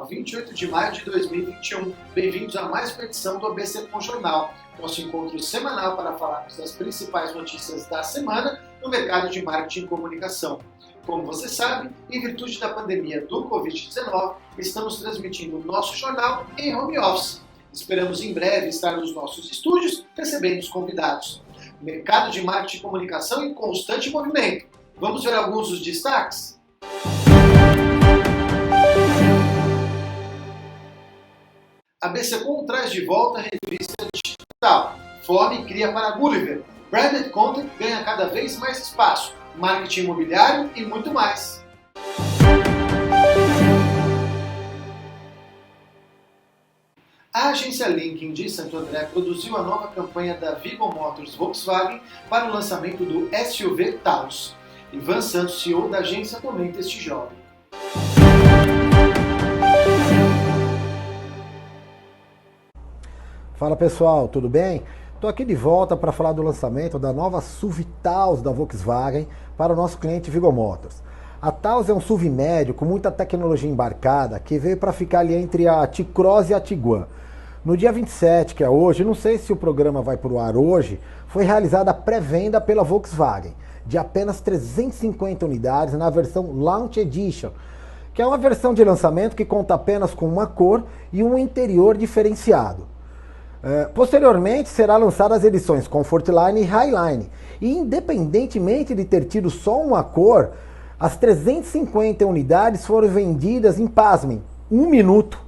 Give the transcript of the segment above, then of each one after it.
Nacional, 28 de maio de 2021. Bem-vindos a mais uma edição do ABC Com Jornal, nosso encontro semanal para falarmos das principais notícias da semana no mercado de marketing e comunicação. Como você sabe, em virtude da pandemia do Covid-19, estamos transmitindo o nosso jornal em home office. Esperamos em breve estar nos nossos estúdios recebendo os convidados. Mercado de marketing e comunicação em constante movimento. Vamos ver alguns dos destaques? A BC.com traz de volta a revista digital. Fome cria para Gulliver. Branded Content ganha cada vez mais espaço. Marketing imobiliário e muito mais. A agência Lincoln de Santo André produziu a nova campanha da Vigo Motors Volkswagen para o lançamento do SUV Taos. Ivan Santos, CEO da agência, comenta este jovem. Fala pessoal, tudo bem? Estou aqui de volta para falar do lançamento da nova SUV Taos da Volkswagen para o nosso cliente Vigo Motors. A Taos é um SUV médio com muita tecnologia embarcada que veio para ficar ali entre a T-Cross e a Tiguan. No dia 27, que é hoje, não sei se o programa vai para o ar hoje, foi realizada a pré-venda pela Volkswagen de apenas 350 unidades na versão Launch Edition, que é uma versão de lançamento que conta apenas com uma cor e um interior diferenciado. Posteriormente, será lançadas as edições Comfortline e Highline. E independentemente de ter tido só uma cor, as 350 unidades foram vendidas em, pasmem, 1 minuto.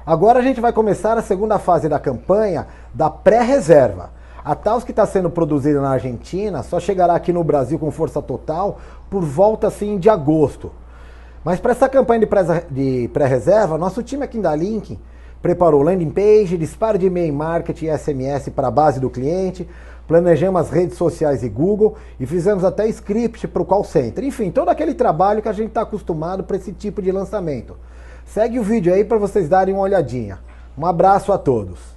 Agora a gente vai começar a segunda fase da campanha da pré-reserva. A Taos, que está sendo produzida na Argentina, só chegará aqui no Brasil com força total por volta assim, de agosto. Mas para essa campanha de pré-reserva, nosso time aqui da Lincoln preparou landing page, disparo de e-mail marketing e SMS para a base do cliente, planejamos as redes sociais e Google e fizemos até script para o call center. Enfim, todo aquele trabalho que a gente está acostumado para esse tipo de lançamento. Segue o vídeo aí para vocês darem uma olhadinha. Um abraço a todos.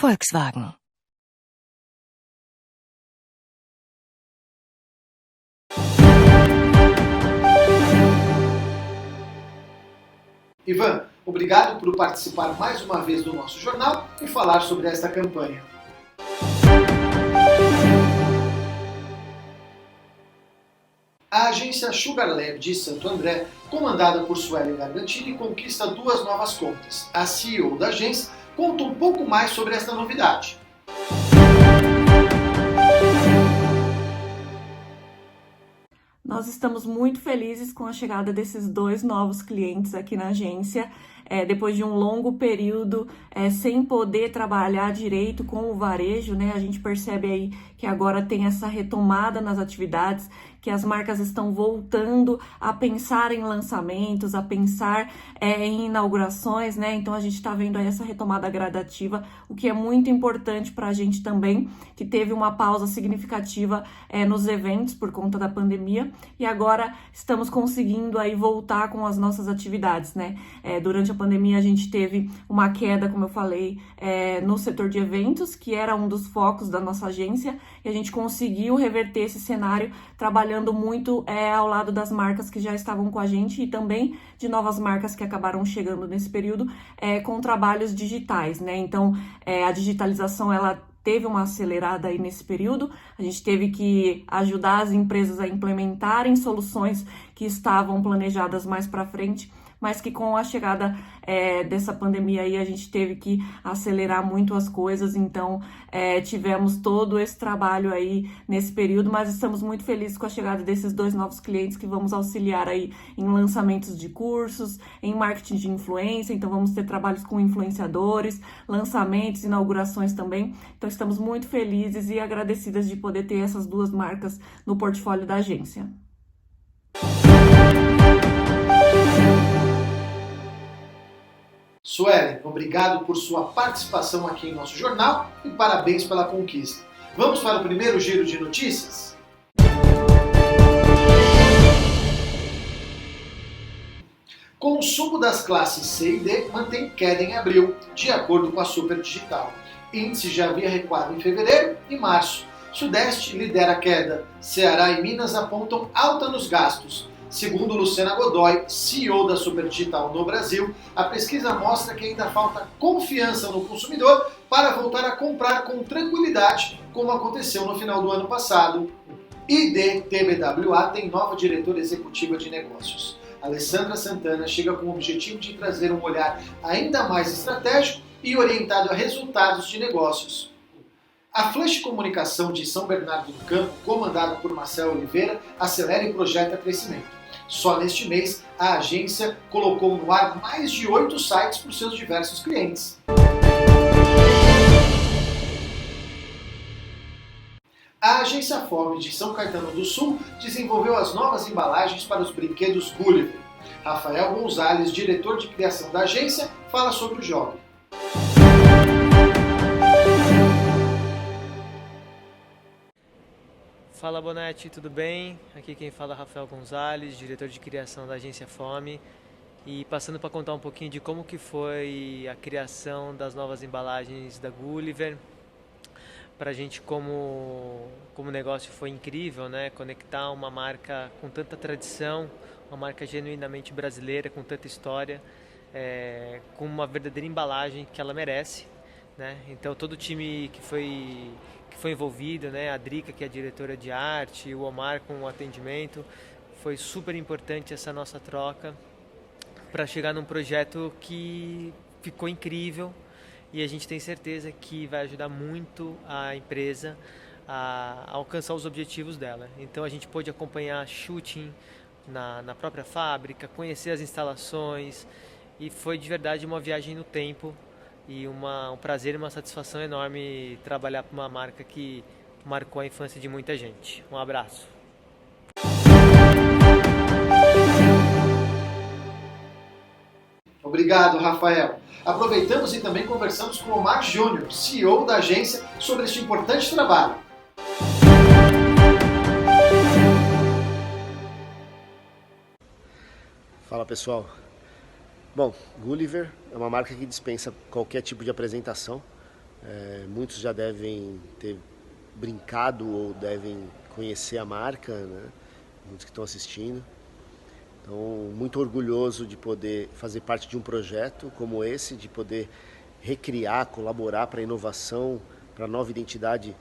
Volkswagen. Ivan, obrigado por participar mais uma vez do nosso jornal e falar sobre esta campanha. A agência Sugar Lab de Santo André, comandada por Sueli Gargantini, conquista 2 novas contas. A CEO da agência conta um pouco mais sobre esta novidade. Nós estamos muito felizes com a chegada desses 2 novos clientes aqui na agência, depois de um longo período sem poder trabalhar direito com o varejo, né? A gente percebe aí que agora tem essa retomada nas atividades, que as marcas estão voltando a pensar em lançamentos, a pensar em inaugurações, né? Então a gente está vendo aí essa retomada gradativa, o que é muito importante para a gente também, que teve uma pausa significativa nos eventos por conta da pandemia, e agora estamos conseguindo aí voltar com as nossas atividades, né? Durante a pandemia a gente teve uma queda, como eu falei, no setor de eventos, que era um dos focos da nossa agência, e a gente conseguiu reverter esse cenário trabalhando muito ao lado das marcas que já estavam com a gente e também de novas marcas que acabaram chegando nesse período com trabalhos digitais, né? Então, a digitalização, ela teve uma acelerada aí nesse período, a gente teve que ajudar as empresas a implementarem soluções que estavam planejadas mais para frente mas que com a chegada dessa pandemia aí a gente teve que acelerar muito as coisas, então tivemos todo esse trabalho aí nesse período, mas estamos muito felizes com a chegada desses 2 novos clientes que vamos auxiliar aí em lançamentos de cursos, em marketing de influência, então vamos ter trabalhos com influenciadores, lançamentos, inaugurações também, então estamos muito felizes e agradecidas de poder ter essas 2 marcas no portfólio da agência. Suelen, obrigado por sua participação aqui em nosso jornal e parabéns pela conquista. Vamos para o primeiro giro de notícias? Consumo das classes C e D mantém queda em abril, de acordo com a Super Digital. Índice já havia recuado em fevereiro e março. Sudeste lidera a queda. Ceará e Minas apontam alta nos gastos. Segundo Luciana Godoy, CEO da Super Digital no Brasil, a pesquisa mostra que ainda falta confiança no consumidor para voltar a comprar com tranquilidade, como aconteceu no final do ano passado. IDTBWA tem nova diretora executiva de negócios. Alessandra Santana chega com o objetivo de trazer um olhar ainda mais estratégico e orientado a resultados de negócios. A Flash Comunicação de São Bernardo do Campo, comandada por Marcelo Oliveira, acelera e projeta crescimento. Só neste mês, a agência colocou no ar mais de 8 sites para os seus diversos clientes. A agência Fome de São Caetano do Sul desenvolveu as novas embalagens para os brinquedos Gulliver. Rafael Gonzalez, diretor de criação da agência, fala sobre o jogo. Fala Bonetti, tudo bem? Aqui quem fala é Rafael Gonzalez, diretor de criação da agência Fome, e passando para contar um pouquinho de como que foi a criação das novas embalagens da Gulliver. Para a gente como negócio foi incrível, né? Conectar uma marca com tanta tradição, uma marca genuinamente brasileira, com tanta história, com uma verdadeira embalagem que ela merece, né? Então todo o time que foi envolvido, né? A Drica, que é a diretora de arte, o Omar com o atendimento, foi super importante essa nossa troca para chegar num projeto que ficou incrível e a gente tem certeza que vai ajudar muito a empresa a alcançar os objetivos dela. Então a gente pôde acompanhar shooting na própria fábrica, conhecer as instalações e foi de verdade uma viagem no tempo. E um prazer e uma satisfação enorme trabalhar para uma marca que marcou a infância de muita gente. Um abraço. Obrigado, Rafael. Aproveitamos e também conversamos com o Omar Júnior, CEO da agência, sobre este importante trabalho. Fala pessoal. Bom, Gulliver é uma marca que dispensa qualquer tipo de apresentação. Muitos já devem ter brincado ou devem conhecer a marca, né? Muitos que estão assistindo. Então, muito orgulhoso de poder fazer parte de um projeto como esse, de poder recriar, colaborar para a inovação, para a nova identidade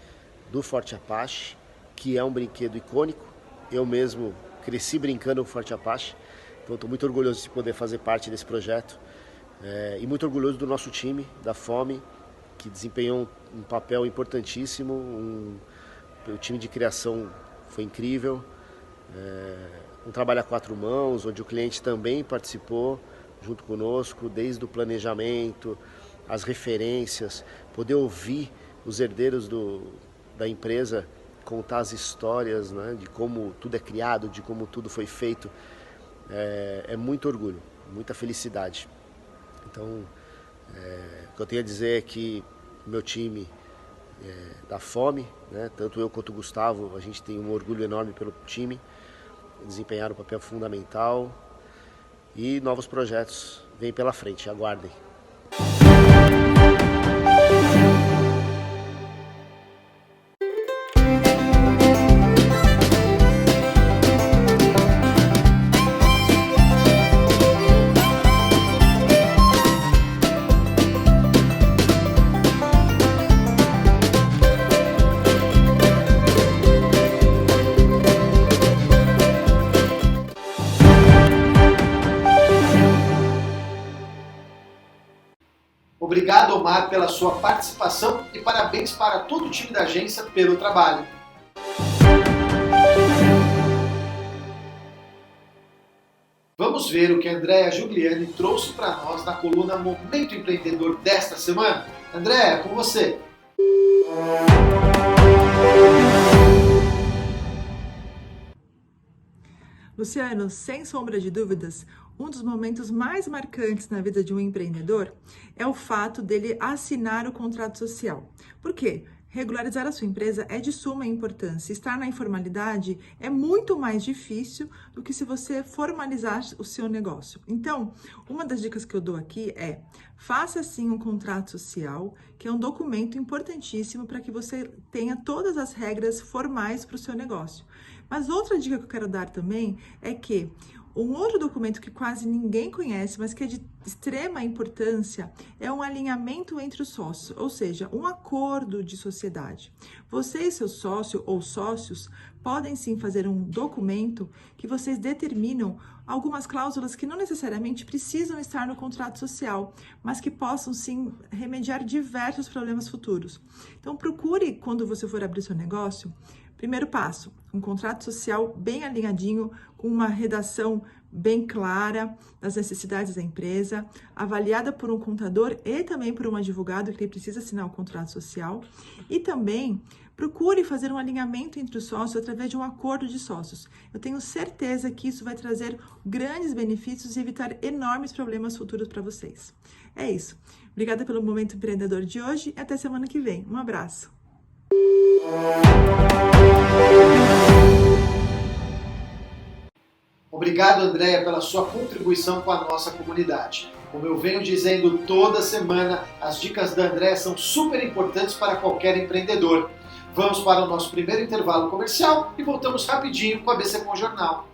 do Forte Apache, que é um brinquedo icônico. Eu mesmo cresci brincando com o Forte Apache. Então, estou muito orgulhoso de poder fazer parte desse projeto e muito orgulhoso do nosso time, da Fome, que desempenhou um papel importantíssimo. O time de criação foi incrível, um trabalho a 4 mãos, onde o cliente também participou junto conosco, desde o planejamento, as referências, poder ouvir os herdeiros da empresa contar as histórias, né, de como tudo é criado, de como tudo foi feito. É muito orgulho, muita felicidade. Então, o que eu tenho a dizer é que o meu time da Fome, né, tanto eu quanto o Gustavo, a gente tem um orgulho enorme pelo time, desempenharam um papel fundamental e novos projetos vêm pela frente, aguardem. Obrigado, Omar, pela sua participação e parabéns para todo o time da agência pelo trabalho. Vamos ver o que a Andréa Giuliani trouxe para nós na coluna Momento Empreendedor desta semana. Andréa, com você. Luciano, sem sombra de dúvidas, um dos momentos mais marcantes na vida de um empreendedor é o fato dele assinar o contrato social. Por quê? Regularizar a sua empresa é de suma importância. Estar na informalidade é muito mais difícil do que se você formalizar o seu negócio. Então, uma das dicas que eu dou aqui é: faça sim um contrato social, que é um documento importantíssimo para que você tenha todas as regras formais para o seu negócio. Mas outra dica que eu quero dar também é que um outro documento que quase ninguém conhece, mas que é de extrema importância, é um alinhamento entre os sócios, ou seja, um acordo de sociedade. Você e seu sócio ou sócios podem sim fazer um documento que vocês determinam algumas cláusulas que não necessariamente precisam estar no contrato social, mas que possam sim remediar diversos problemas futuros. Então procure, quando você for abrir seu negócio, primeiro passo, um contrato social bem alinhadinho, com uma redação bem clara das necessidades da empresa, avaliada por um contador e também por um advogado que precisa assinar o contrato social. E também procure fazer um alinhamento entre os sócios através de um acordo de sócios. Eu tenho certeza que isso vai trazer grandes benefícios e evitar enormes problemas futuros para vocês. É isso. Obrigada pelo Momento Empreendedor de hoje e até semana que vem. Um abraço. Obrigado, Andréa, pela sua contribuição com a nossa comunidade. Como eu venho dizendo toda semana, as dicas da Andréa são super importantes para qualquer empreendedor. Vamos para o nosso primeiro intervalo comercial e voltamos rapidinho com a BC Com Jornal.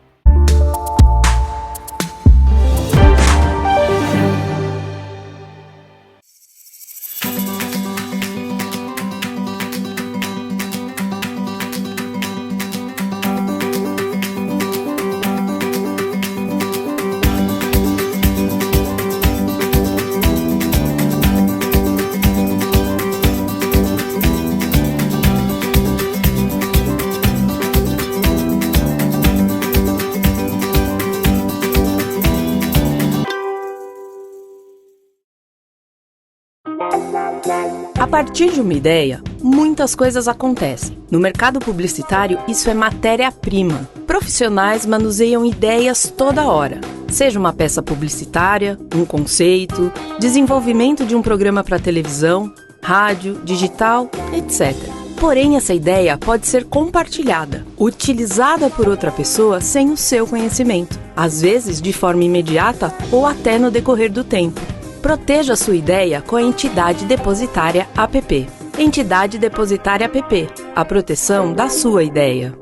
A partir de uma ideia, muitas coisas acontecem. No mercado publicitário, isso é matéria-prima. Profissionais manuseiam ideias toda hora. Seja uma peça publicitária, um conceito, desenvolvimento de um programa para televisão, rádio, digital, etc. Porém, essa ideia pode ser compartilhada, utilizada por outra pessoa sem o seu conhecimento, às vezes de forma imediata ou até no decorrer do tempo. Proteja sua ideia com a Entidade Depositária APP. Entidade Depositária APP. A proteção da sua ideia.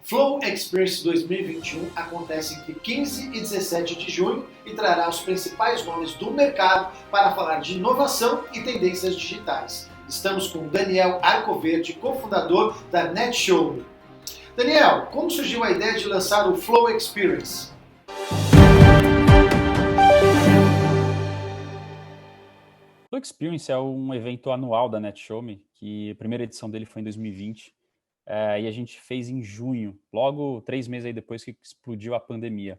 Flow Experience 2021 acontece entre 15 e 17 de junho e trará os principais nomes do mercado para falar de inovação e tendências digitais. Estamos com Daniel Arcoverde, cofundador da NetShow. Daniel, como surgiu a ideia de lançar o Flow Experience? Flow Experience é um evento anual da NetShowme, que a primeira edição dele foi em 2020, e a gente fez em junho, logo 3 meses aí depois que explodiu a pandemia.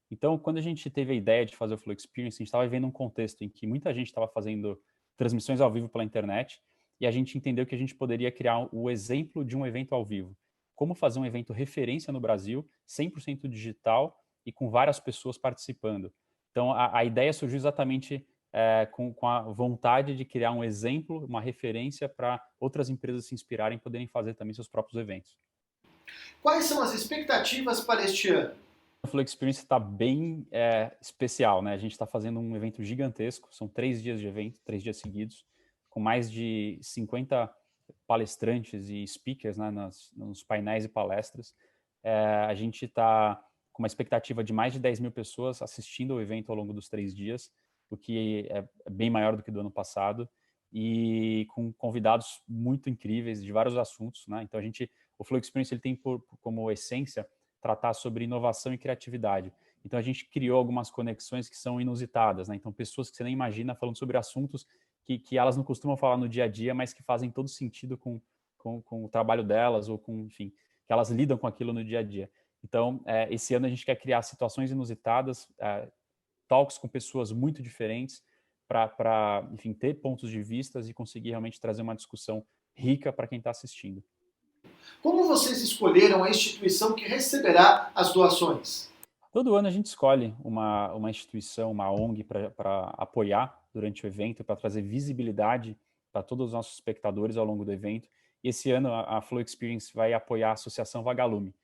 Então, quando a gente teve a ideia de fazer o Flow Experience, a gente estava vivendo um contexto em que muita gente estava fazendo transmissões ao vivo pela internet, e a gente entendeu que a gente poderia criar o exemplo de um evento ao vivo. Como fazer um evento referência no Brasil, 100% digital e com várias pessoas participando. Então, a ideia surgiu exatamente com a vontade de criar um exemplo, uma referência para outras empresas se inspirarem e poderem fazer também seus próprios eventos. Quais são as expectativas para este ano? O Flow Experience está bem especial, né? A gente está fazendo um evento gigantesco, são 3 dias de evento, 3 dias seguidos, com mais de 50 palestrantes e speakers, né, nos painéis e palestras. A gente está com uma expectativa de mais de 10 mil pessoas assistindo ao evento ao longo dos 3 dias, o que é bem maior do que do ano passado, e com convidados muito incríveis de vários assuntos, né? Então a gente o Flow Experience ele tem como essência tratar sobre inovação e criatividade. Então a gente criou algumas conexões que são inusitadas, né? Então pessoas que você nem imagina falando sobre assuntos que elas não costumam falar no dia a dia, mas que fazem todo sentido com o trabalho delas ou com, enfim, que elas lidam com aquilo no dia a dia. Então, esse ano a gente quer criar situações inusitadas, talks com pessoas muito diferentes para, enfim, ter pontos de vista e conseguir realmente trazer uma discussão rica para quem está assistindo. Como vocês escolheram a instituição que receberá as doações? Todo ano a gente escolhe uma instituição, uma ONG para apoiar durante o evento, para trazer visibilidade para todos os nossos espectadores ao longo do evento. E esse ano a Flow Experience vai apoiar a Associação Vagalume.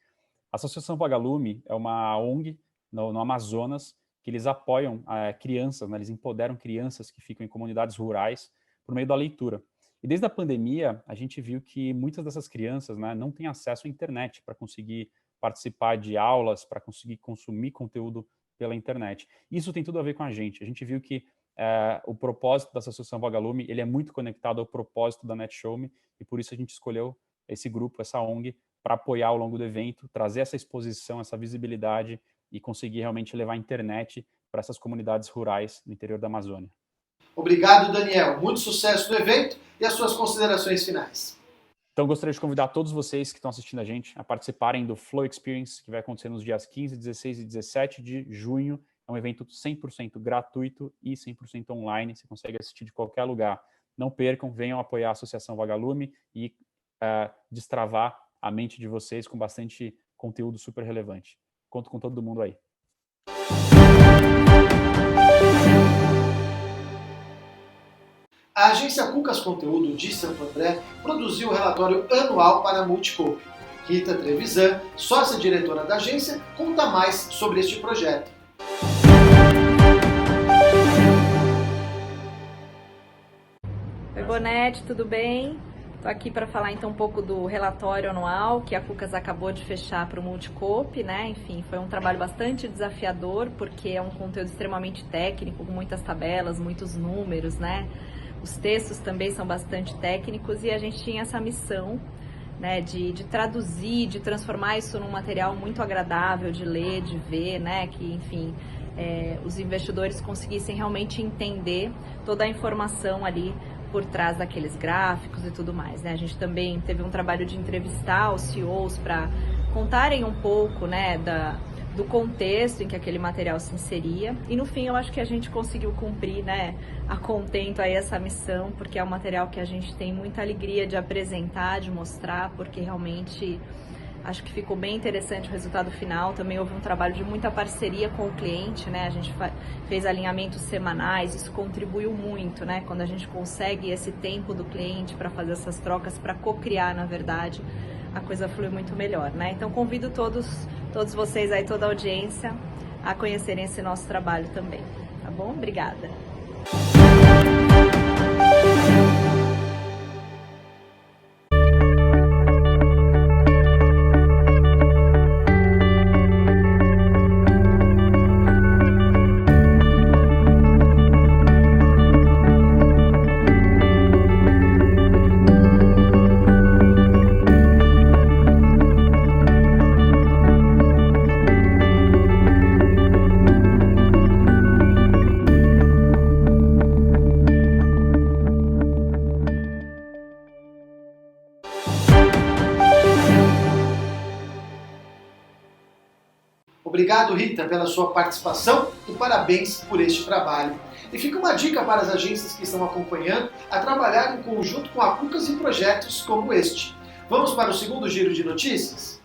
A Associação Vagalume é uma ONG no Amazonas que eles apoiam crianças, né? Eles empoderam crianças que ficam em comunidades rurais por meio da leitura. E desde a pandemia, a gente viu que muitas dessas crianças, né, não têm acesso à internet para conseguir participar de aulas, para conseguir consumir conteúdo pela internet. Isso tem tudo a ver com a gente. A gente viu que o propósito da Associação Vagalume ele é muito conectado ao propósito da NetShowMe e por isso a gente escolheu esse grupo, essa ONG, para apoiar ao longo do evento, trazer essa exposição, essa visibilidade e conseguir realmente levar a internet para essas comunidades rurais no interior da Amazônia. Obrigado, Daniel. Muito sucesso no evento e as suas considerações finais. Então, gostaria de convidar todos vocês que estão assistindo a gente a participarem do Flow Experience, que vai acontecer nos dias 15, 16 e 17 de junho. É um evento 100% gratuito e 100% online. Você consegue assistir de qualquer lugar. Não percam, venham apoiar a Associação Vagalume e destravar a mente de vocês com bastante conteúdo super relevante. Conto com todo mundo aí. A agência Cucas Conteúdo de Santo André produziu o relatório anual para a Multicope. Rita Trevisan, sócia-diretora da agência, conta mais sobre este projeto. Oi, Bonete, tudo bem? Estou aqui para falar então um pouco do relatório anual que a Cucas acabou de fechar para o Multicope, né? Enfim, foi um trabalho bastante desafiador porque é um conteúdo extremamente técnico, com muitas tabelas, muitos números, né? Os textos também são bastante técnicos e a gente tinha essa missão, né, de traduzir, de transformar isso num material muito agradável de ler, de ver, né? Que, enfim, os investidores conseguissem realmente entender toda a informação ali por trás daqueles gráficos e tudo mais, né? A gente também teve um trabalho de entrevistar os CEOs para contarem um pouco, né, do contexto em que aquele material se inseria. E no fim eu acho que a gente conseguiu cumprir, né, a contento aí essa missão, porque é um material que a gente tem muita alegria de apresentar, de mostrar, porque realmente acho que ficou bem interessante o resultado final. Também houve um trabalho de muita parceria com o cliente, né? A gente fez alinhamentos semanais, isso contribuiu muito, né? Quando a gente consegue esse tempo do cliente para fazer essas trocas, para co-criar, na verdade, a coisa flui muito melhor, né? Então convido todos vocês aí, toda a audiência, a conhecerem esse nosso trabalho também, tá bom? Obrigada! Obrigado, Rita, pela sua participação e parabéns por este trabalho. E fica uma dica para as agências que estão acompanhando a trabalhar em conjunto com a Cucas em projetos como este. Vamos para o segundo giro de notícias?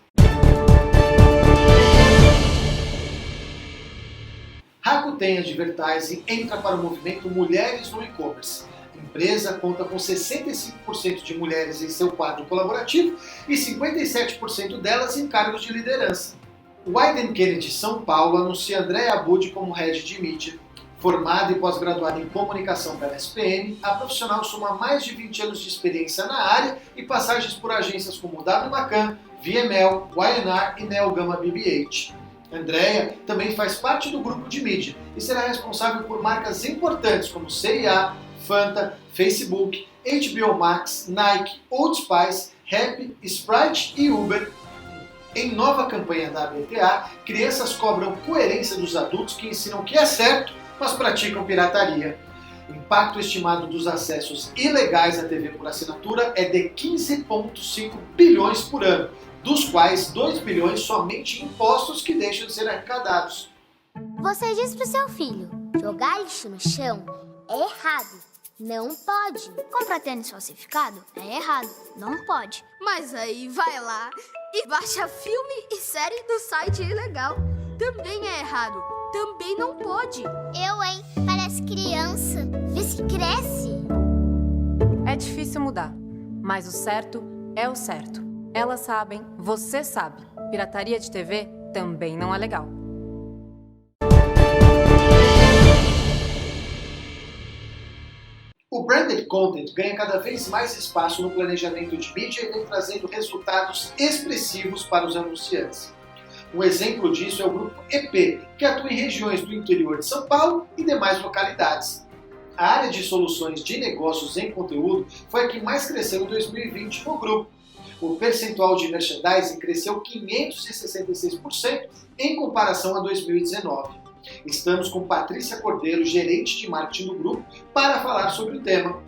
Rakuten Advertising entra para o movimento Mulheres no E-Commerce. A empresa conta com 65% de mulheres em seu quadro colaborativo e 57% delas em cargos de liderança. O Wieden Kennedy São Paulo anuncia Andréa Abud como Head de Mídia. Formada e pós-graduada em comunicação pela SPM, a profissional soma mais de 20 anos de experiência na área e passagens por agências como W Macan, VML, YNR e Neogama BBH. Andréa também faz parte do grupo de mídia e será responsável por marcas importantes como CIA, Fanta, Facebook, HBO Max, Nike, Old Spice Rap, Sprite e Uber. Em nova campanha da ABTA, crianças cobram coerência dos adultos que ensinam o que é certo, mas praticam pirataria. O impacto estimado dos acessos ilegais à TV por assinatura é de 15,5 bilhões por ano, dos quais 2 bilhões somente em impostos que deixam de ser arrecadados. Você diz pro seu filho, jogar lixo no chão é errado. Não pode. Comprar tênis falsificado é errado. Não pode. Mas aí vai lá e baixa filme e série do site ilegal. Também é errado. Também não pode. Hein? Parece criança. Vê se cresce. É difícil mudar, mas o certo é o certo. Elas sabem, você sabe. Pirataria de TV também não é legal. O branded content ganha cada vez mais espaço no planejamento de mídia e vem trazendo resultados expressivos para os anunciantes. Um exemplo disso é o grupo EP, que atua em regiões do interior de São Paulo e demais localidades. A área de soluções de negócios em conteúdo foi a que mais cresceu em 2020 no grupo. O percentual de merchandising cresceu 566% em comparação a 2019. Estamos com Patrícia Cordeiro, gerente de marketing do grupo, para falar sobre o tema.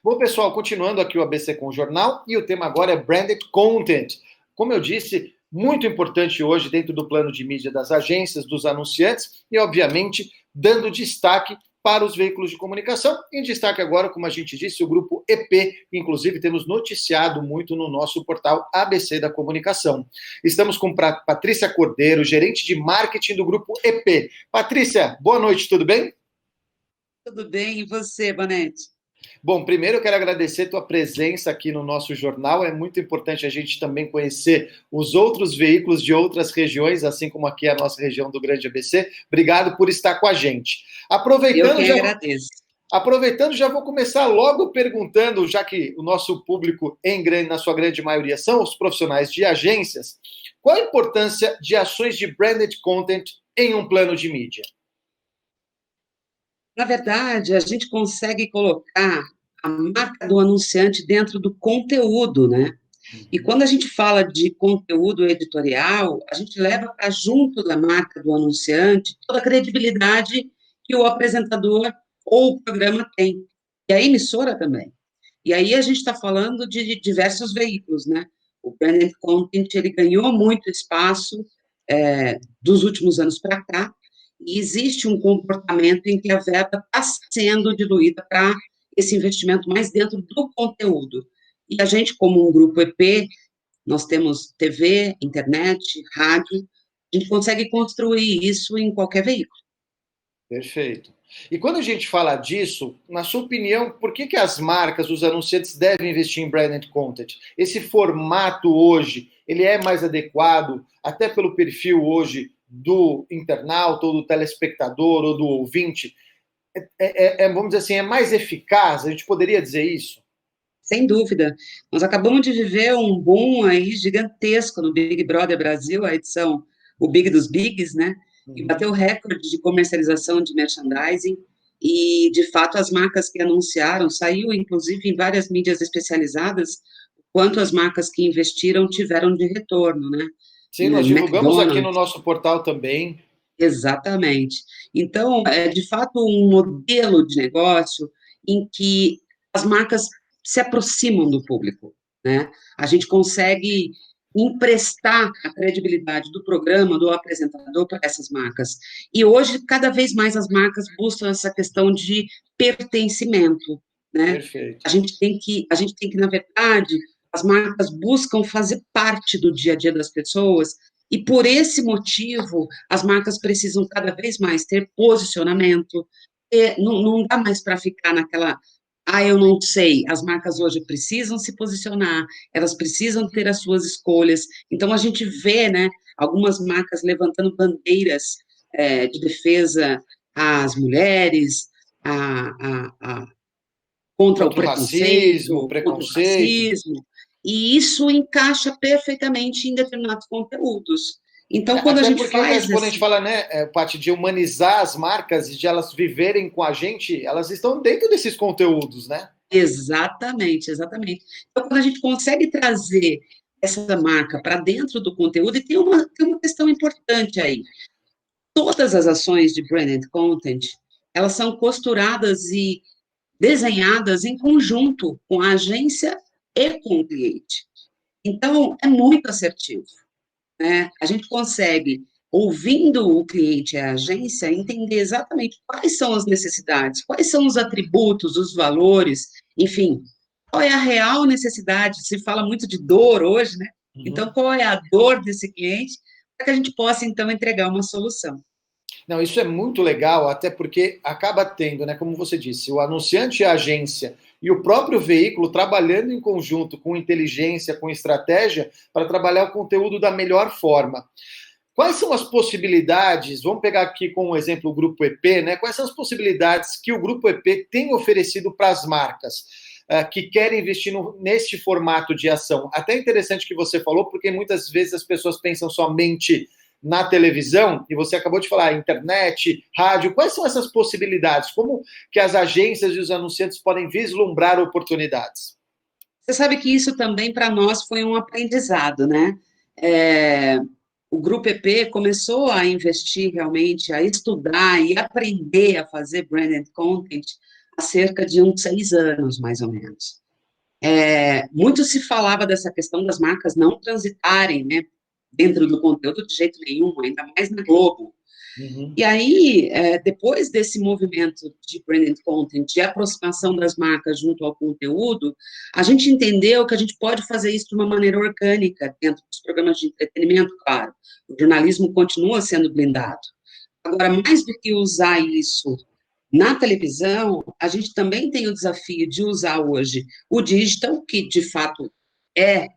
Bom, pessoal, continuando aqui o ABC com o jornal, e o tema agora é Branded Content. Como eu disse, muito importante hoje dentro do plano de mídia das agências, dos anunciantes e, obviamente, dando destaque para os veículos de comunicação. Em destaque agora, como a gente disse, o grupo EP, que inclusive temos noticiado muito no nosso portal ABC da Comunicação. Estamos com Patrícia Cordeiro, gerente de marketing do grupo EP. Patrícia, boa noite, tudo bem? Tudo bem, e você, Bonetti? Bom, primeiro eu quero agradecer a tua presença aqui no nosso jornal. É muito importante a gente também conhecer os outros veículos de outras regiões, assim como aqui a nossa região do Grande ABC. Obrigado por estar com a gente. Eu que agradeço. Aproveitando, já vou começar logo perguntando, já que o nosso público, na sua grande maioria, são os profissionais de agências, qual a importância de ações de branded content em um plano de mídia? Na verdade, a gente consegue colocar a marca do anunciante dentro do conteúdo, né? E quando a gente fala de conteúdo editorial, a gente leva para junto da marca do anunciante toda a credibilidade que o apresentador ou o programa tem, e a emissora também. E aí a gente está falando de diversos veículos, né? O branded content, ele ganhou muito espaço dos últimos anos para cá, e existe um comportamento em que a verba está sendo diluída para esse investimento mais dentro do conteúdo. E a gente, como um grupo EP, nós temos TV, internet, rádio, a gente consegue construir isso em qualquer veículo. Perfeito. E quando a gente fala disso, na sua opinião, por que as marcas, os anunciantes devem investir em branded content? Esse formato hoje, ele é mais adequado, até pelo perfil hoje do internauta, ou do telespectador, ou do ouvinte? Vamos dizer assim, é mais eficaz? A gente poderia dizer isso? Sem dúvida. Nós acabamos de viver um boom aí gigantesco no Big Brother Brasil, a edição, o Big dos Bigs, né? E bateu recorde de comercialização de merchandising, e, de fato, as marcas que anunciaram, saiu, inclusive, em várias mídias especializadas, quanto as marcas que investiram tiveram de retorno, né? Sim, nós divulgamos aqui no nosso portal também. Exatamente. Então, é, de fato, um modelo de negócio em que as marcas se aproximam do público, né? A gente consegue emprestar a credibilidade do programa, do apresentador para essas marcas. E hoje, cada vez mais as marcas buscam essa questão de pertencimento, né? Perfeito. A gente tem que, na verdade, as marcas buscam fazer parte do dia a dia das pessoas, e por esse motivo, as marcas precisam cada vez mais ter posicionamento, não dá mais para ficar naquela... eu não sei, as marcas hoje precisam se posicionar, elas precisam ter as suas escolhas. Então, a gente vê, né, algumas marcas levantando bandeiras de defesa às mulheres, contra o preconceito, contra o racismo, e isso encaixa perfeitamente em determinados conteúdos. Então, quando a gente faz... Quando a gente fala, né, Paty, de humanizar as marcas e de elas viverem com a gente, elas estão dentro desses conteúdos, né? Exatamente, exatamente. Então, quando a gente consegue trazer essa marca para dentro do conteúdo, e tem uma questão importante aí. Todas as ações de branded content, elas são costuradas e desenhadas em conjunto com a agência e com o cliente. Então, é muito assertivo, né? A gente consegue, ouvindo o cliente e a agência, entender exatamente quais são as necessidades, quais são os atributos, os valores, enfim, qual é a real necessidade. Se fala muito de dor hoje, né? Então, qual é a dor desse cliente, para que a gente possa, então, entregar uma solução. Não, isso é muito legal, até porque acaba tendo, né, como você disse, o anunciante e a agência e o próprio veículo trabalhando em conjunto com inteligência, com estratégia, para trabalhar o conteúdo da melhor forma. Quais são as possibilidades, vamos pegar aqui como exemplo o Grupo EP, né? Quais são as possibilidades que o Grupo EP tem oferecido para as marcas que querem investir neste formato de ação? Até interessante que você falou, porque muitas vezes as pessoas pensam somente na televisão, e você acabou de falar, internet, rádio. Quais são essas possibilidades? Como que as agências e os anunciantes podem vislumbrar oportunidades? Você sabe que isso também, para nós, foi um aprendizado, né? O Grupo EP começou a investir realmente, a estudar e aprender a fazer branded content há cerca de uns 6 anos, mais ou menos. Muito se falava dessa questão das marcas não transitarem, né, dentro do conteúdo de jeito nenhum, ainda mais na Globo. E aí, depois desse movimento de branded content, de aproximação das marcas junto ao conteúdo, a gente entendeu que a gente pode fazer isso de uma maneira orgânica, dentro dos programas de entretenimento, claro. O jornalismo continua sendo blindado. Agora, mais do que usar isso na televisão, a gente também tem o desafio de usar hoje o digital, que de fato é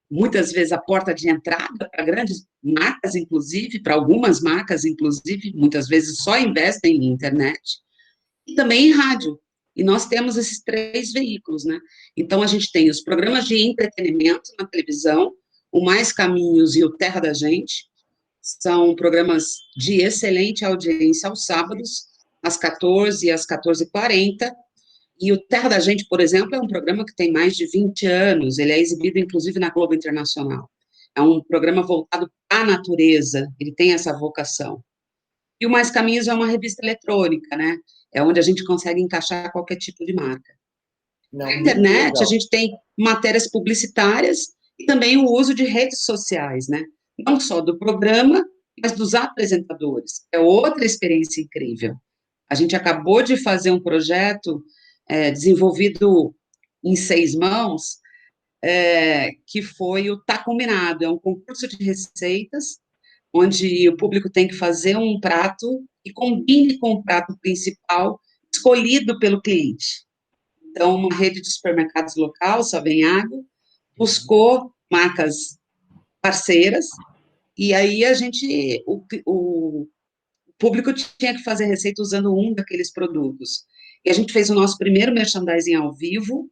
muitas vezes a porta de entrada para grandes marcas, inclusive, para algumas marcas, inclusive, muitas vezes só investem em internet, e também em rádio. E nós temos esses 3 veículos, né? Então, a gente tem os programas de entretenimento na televisão, o Mais Caminhos e o Terra da Gente, são programas de excelente audiência aos sábados, às 14 e às 14h40, e o Terra da Gente, por exemplo, é um programa que tem mais de 20 anos, ele é exibido, inclusive, na Globo Internacional. É um programa voltado para a natureza, ele tem essa vocação. E o Mais Caminhos é uma revista eletrônica, né? É onde a gente consegue encaixar qualquer tipo de marca. Na internet, a gente tem matérias publicitárias e também o uso de redes sociais, né? Não só do programa, mas dos apresentadores. É outra experiência incrível. A gente acabou de fazer um projeto desenvolvido em 6 mãos, que foi o Tá Combinado, é um concurso de receitas, onde o público tem que fazer um prato e combine com o prato principal escolhido pelo cliente. Então, uma rede de supermercados local, Savenhago, buscou marcas parceiras, e aí o público tinha que fazer receita usando um daqueles produtos. E a gente fez o nosso primeiro merchandising ao vivo,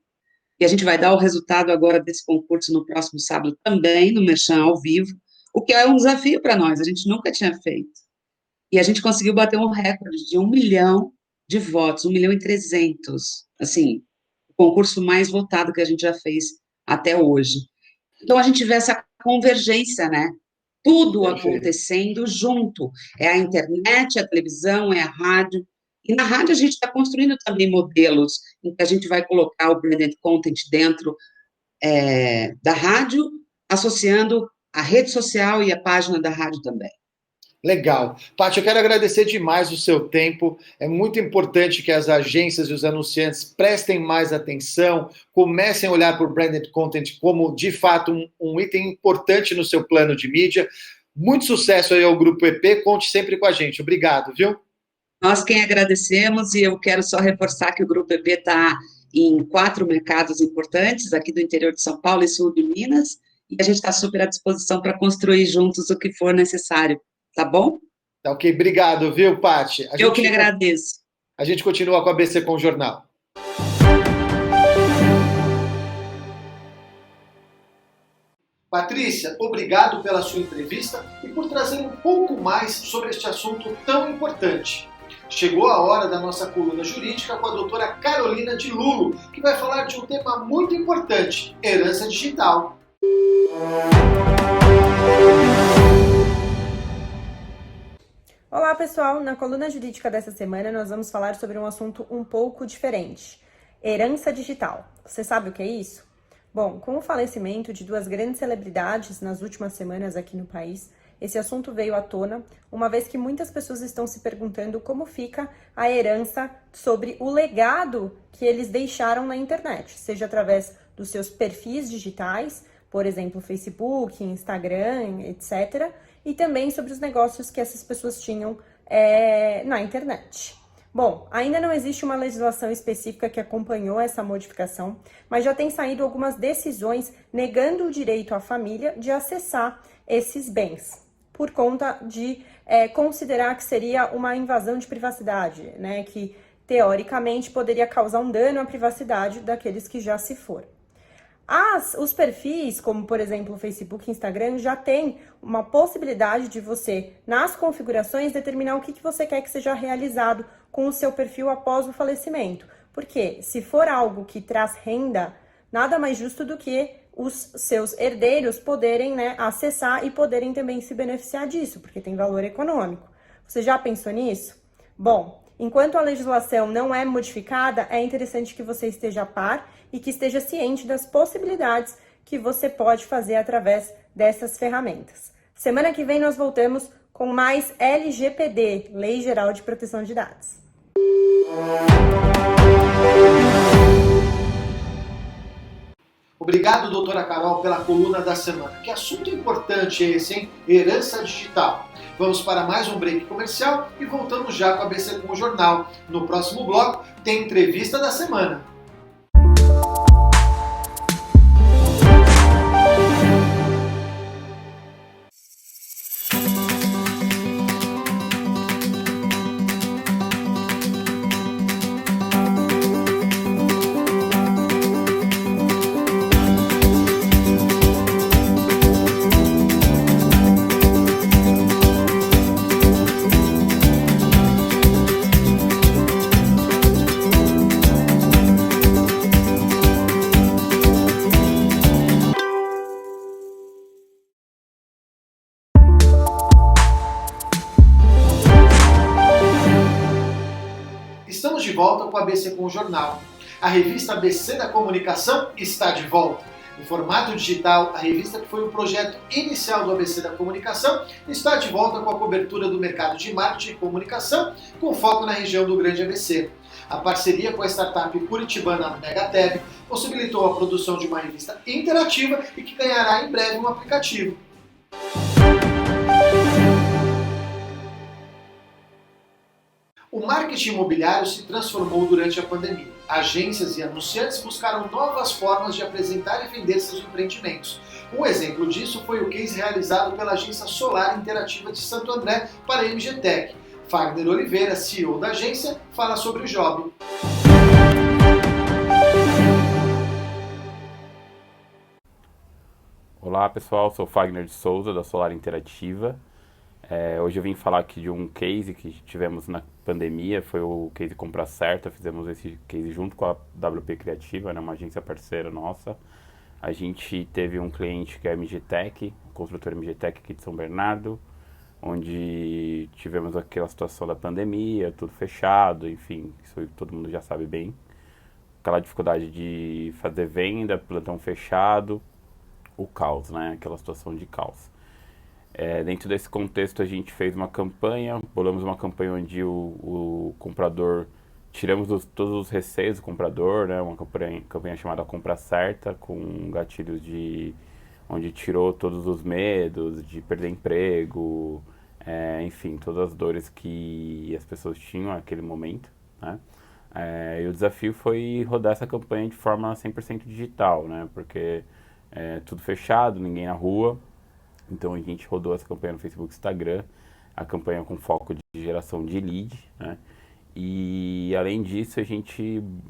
e a gente vai dar o resultado agora desse concurso no próximo sábado também, no Merchan ao vivo, o que é um desafio para nós, a gente nunca tinha feito. E a gente conseguiu bater um recorde de 1 milhão de votos, 1.300.000, assim, o concurso mais votado que a gente já fez até hoje. Então, a gente vê essa convergência, né? Tudo acontecendo junto. É a internet, a televisão, é a rádio. E na rádio a gente está construindo também modelos em que a gente vai colocar o branded content dentro da rádio, associando a rede social e a página da rádio também. Legal. Paty, eu quero agradecer demais o seu tempo. É muito importante que as agências e os anunciantes prestem mais atenção, comecem a olhar para o branded content como, de fato, um item importante no seu plano de mídia. Muito sucesso aí ao Grupo EP. Conte sempre com a gente. Obrigado, viu? Nós quem agradecemos, e eu quero só reforçar que o Grupo EP está em 4 mercados importantes, aqui do interior de São Paulo e sul de Minas, e a gente está super à disposição para construir juntos o que for necessário. Tá bom? Tá ok, obrigado, viu, Paty? Eu que agradeço. A gente continua com a ABC Com Jornal. Patrícia, obrigado pela sua entrevista e por trazer um pouco mais sobre este assunto tão importante. Chegou a hora da nossa coluna jurídica com a doutora Carolina de Lulo, que vai falar de um tema muito importante, herança digital. Olá pessoal, na coluna jurídica dessa semana nós vamos falar sobre um assunto um pouco diferente, herança digital. Você sabe o que é isso? Bom, com o falecimento de duas grandes celebridades nas últimas semanas aqui no país, esse assunto veio à tona, uma vez que muitas pessoas estão se perguntando como fica a herança sobre o legado que eles deixaram na internet, seja através dos seus perfis digitais, por exemplo, Facebook, Instagram, etc., e também sobre os negócios que essas pessoas tinham na internet. Bom, ainda não existe uma legislação específica que acompanhou essa modificação, mas já tem saído algumas decisões negando o direito à família de acessar esses bens, por conta de considerar que seria uma invasão de privacidade, né, que teoricamente poderia causar um dano à privacidade daqueles que já se foram. Os perfis, como por exemplo o Facebook e Instagram, já tem uma possibilidade de você, nas configurações, determinar o que você quer que seja realizado com o seu perfil após o falecimento. Porque se for algo que traz renda, nada mais justo do que os seus herdeiros poderem, né, acessar e poderem também se beneficiar disso, porque tem valor econômico. Você já pensou nisso? Bom, enquanto a legislação não é modificada, é interessante que você esteja a par e que esteja ciente das possibilidades que você pode fazer através dessas ferramentas. Semana que vem nós voltamos com mais LGPD, Lei Geral de Proteção de Dados. Obrigado, doutora Carol, pela coluna da semana. Que assunto importante é esse, hein? Herança digital. Vamos para mais um break comercial e voltamos já com a ABC com o Jornal. No próximo bloco tem entrevista da semana. Estamos de volta com a ABC com o Jornal. A revista ABC da Comunicação está de volta. Em formato digital, a revista que foi o projeto inicial do ABC da Comunicação está de volta com a cobertura do mercado de marketing e comunicação, com foco na região do Grande ABC. A parceria com a startup curitibana Megatab possibilitou a produção de uma revista interativa e que ganhará em breve um aplicativo. O marketing imobiliário se transformou durante a pandemia. Agências e anunciantes buscaram novas formas de apresentar e vender seus empreendimentos. Um exemplo disso foi o case realizado pela agência Solar Interativa de Santo André para a MGTech. Fagner Oliveira, CEO da agência, fala sobre o job. Olá pessoal, sou Fagner de Souza, da Solar Interativa. Hoje eu vim falar aqui de um case que tivemos na pandemia, foi o case Compra Certa. Fizemos esse case junto com a WP Criativa, né, uma agência parceira nossa. A gente teve um cliente que é a MGTech, construtora MGTech aqui de São Bernardo, onde tivemos aquela situação da pandemia, tudo fechado, enfim, isso todo mundo já sabe bem. Aquela dificuldade de fazer venda, plantão fechado, o caos, né, aquela situação de caos. Dentro desse contexto a gente fez uma campanha, bolamos uma campanha onde o comprador, tiramos todos os receios do comprador, né, uma campanha chamada Compra Certa, com gatilhos onde tirou todos os medos de perder emprego, enfim, todas as dores que as pessoas tinham naquele momento, né. E o desafio foi rodar essa campanha de forma 100% digital, né, porque tudo fechado, ninguém na rua. Então a gente rodou essa campanha no Facebook e Instagram, a campanha com foco de geração de lead, né? E além disso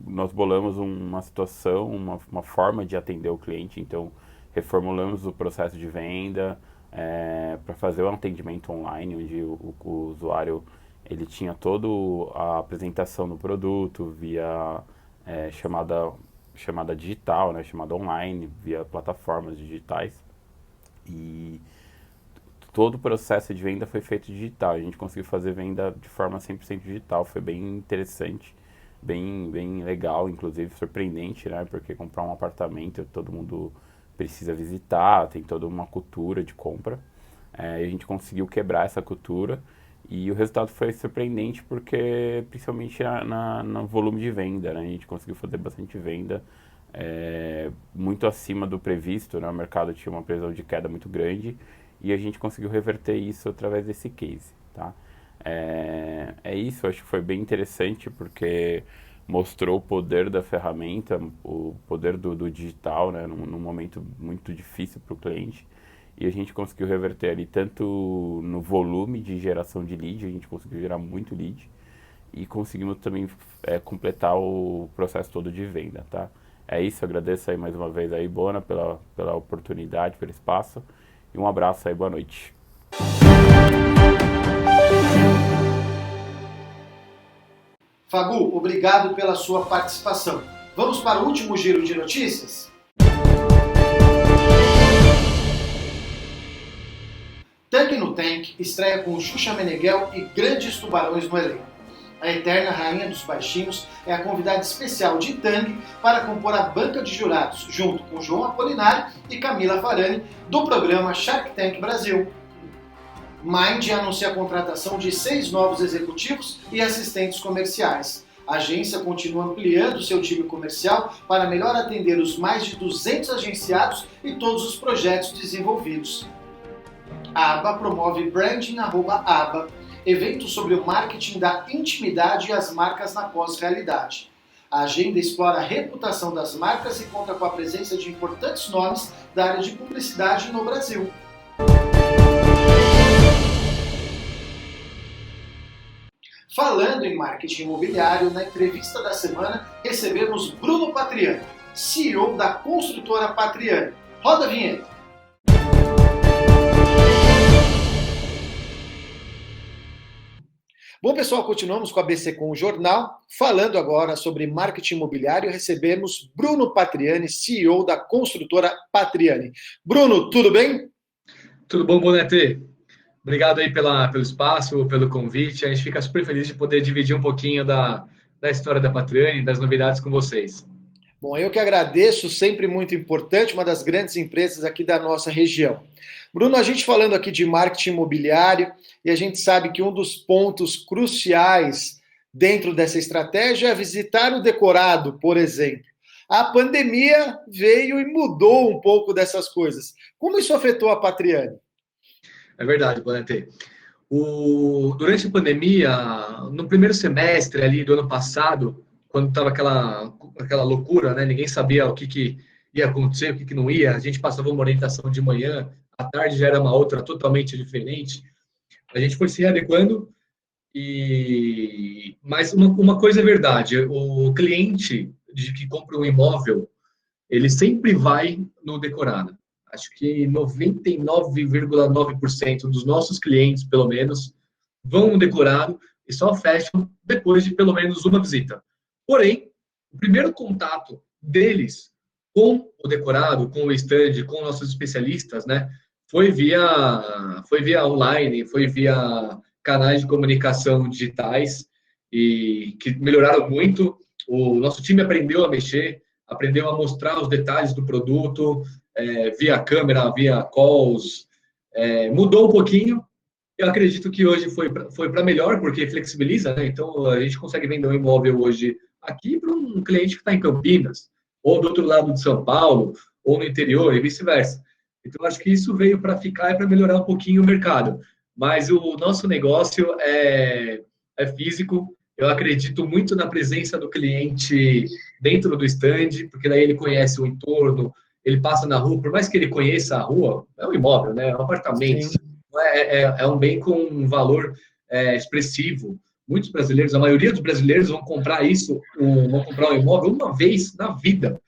nós bolamos uma situação, uma forma de atender o cliente. Então reformulamos o processo de venda para fazer o atendimento online, onde o usuário ele tinha toda a apresentação do produto via chamada digital, né, chamada online, via plataformas digitais. E todo o processo de venda foi feito digital. A gente conseguiu fazer venda de forma 100% digital. Foi bem interessante, bem legal, inclusive surpreendente, né? Porque comprar um apartamento todo mundo precisa visitar, tem toda uma cultura de compra. E a gente conseguiu quebrar essa cultura e o resultado foi surpreendente porque, principalmente no volume de venda, né? A gente conseguiu fazer bastante venda, muito acima do previsto, né? O mercado tinha uma previsão de queda muito grande e a gente conseguiu reverter isso através desse case, tá? Isso, acho que foi bem interessante porque mostrou o poder da ferramenta, o poder do digital, né? Num momento muito difícil para o cliente. E a gente conseguiu reverter ali tanto no volume de geração de lead, a gente conseguiu gerar muito lead, e conseguimos também completar o processo todo de venda, tá? É isso, agradeço aí mais uma vez aí, Bona, pela oportunidade, pelo espaço, e um abraço aí, boa noite. Fagu, obrigado pela sua participação. Vamos para o último giro de notícias? Tanque no Tank estreia com Xuxa Meneghel e grandes tubarões no elenco. A eterna rainha dos baixinhos é a convidada especial de Tang para compor a banca de jurados, junto com João Apolinário e Camila Farani, do programa Shark Tank Brasil. Mind anuncia a contratação de 6 novos executivos e assistentes comerciais. A agência continua ampliando seu time comercial para melhor atender os mais de 200 agenciados e todos os projetos desenvolvidos. A ABA promove Branding @ABA, evento sobre o marketing da intimidade e as marcas na pós-realidade. A agenda explora a reputação das marcas e conta com a presença de importantes nomes da área de publicidade no Brasil. Falando em marketing imobiliário, na entrevista da semana recebemos Bruno Patriani, CEO da construtora Patriani. Roda a vinheta. Bom, pessoal, continuamos com a BC Com o Jornal. Falando agora sobre marketing imobiliário, recebemos Bruno Patriani, CEO da construtora Patriani. Bruno, tudo bem? Tudo bom, Bonete? Obrigado aí pelo espaço, pelo convite. A gente fica super feliz de poder dividir um pouquinho da história da Patriani, das novidades com vocês. Bom, eu que agradeço, sempre muito importante, uma das grandes empresas aqui da nossa região. Bruno, a gente falando aqui de marketing imobiliário, e a gente sabe que um dos pontos cruciais dentro dessa estratégia é visitar o decorado, por exemplo. A pandemia veio e mudou um pouco dessas coisas. Como isso afetou a Patriani? É verdade, Bonete. Durante a pandemia, no primeiro semestre ali do ano passado, quando estava aquela loucura, né? Ninguém sabia o que ia acontecer, o que não ia. A gente passava uma orientação de manhã, à tarde já era uma outra totalmente diferente. A gente foi se readequando, mas uma coisa é verdade, o cliente que compra um imóvel, ele sempre vai no decorado. Acho que 99,9% dos nossos clientes, pelo menos, vão no decorado e só fecham depois de pelo menos uma visita. Porém, o primeiro contato deles com o decorado, com o stand, com nossos especialistas, né, foi via online, foi via canais de comunicação digitais e que melhoraram muito. O nosso time aprendeu a mexer, aprendeu a mostrar os detalhes do produto, via câmera, via calls, mudou um pouquinho. Eu acredito que hoje foi para melhor, porque flexibiliza, né? Então, a gente consegue vender um imóvel hoje aqui para um cliente que está em Campinas, ou do outro lado de São Paulo, ou no interior, e vice-versa. Então, acho que isso veio para ficar e para melhorar um pouquinho o mercado. Mas o nosso negócio é físico. Eu acredito muito na presença do cliente dentro do stand, porque daí ele conhece o entorno, ele passa na rua, por mais que ele conheça a rua, é um imóvel, né? É um apartamento. É um bem com um valor expressivo. Muitos brasileiros, a maioria dos brasileiros vão comprar um imóvel uma vez na vida.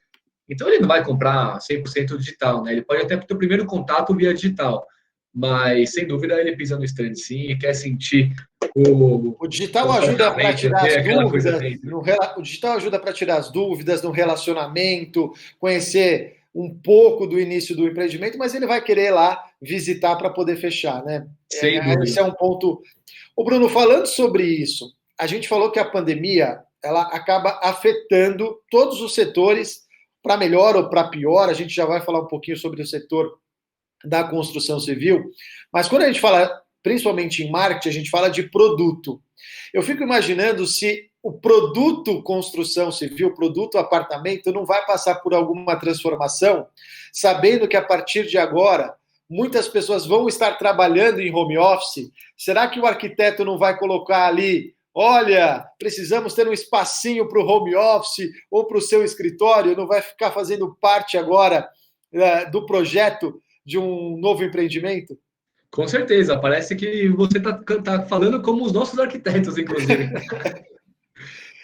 Então, ele não vai comprar 100% digital, né? Ele pode até ter o primeiro contato via digital, mas, sem dúvida, ele pisa no stand, sim, e quer sentir O digital ajuda para tirar as aquela coisa dúvidas, dentro. o digital ajuda para tirar as dúvidas no relacionamento, conhecer um pouco do início do empreendimento, mas ele vai querer lá visitar para poder fechar, né? Sem dúvida. Esse é um ponto. O Bruno, falando sobre isso, a gente falou que a pandemia ela acaba afetando todos os setores, para melhor ou para pior. A gente já vai falar um pouquinho sobre o setor da construção civil, mas quando a gente fala principalmente em marketing, a gente fala de produto. Eu fico imaginando se o produto construção civil, produto apartamento, não vai passar por alguma transformação, sabendo que a partir de agora, muitas pessoas vão estar trabalhando em home office. Será que o arquiteto não vai colocar ali, olha, precisamos ter um espacinho para o home office ou para o seu escritório, não vai ficar fazendo parte agora do projeto de um novo empreendimento? Com certeza, parece que você tá falando como os nossos arquitetos, inclusive.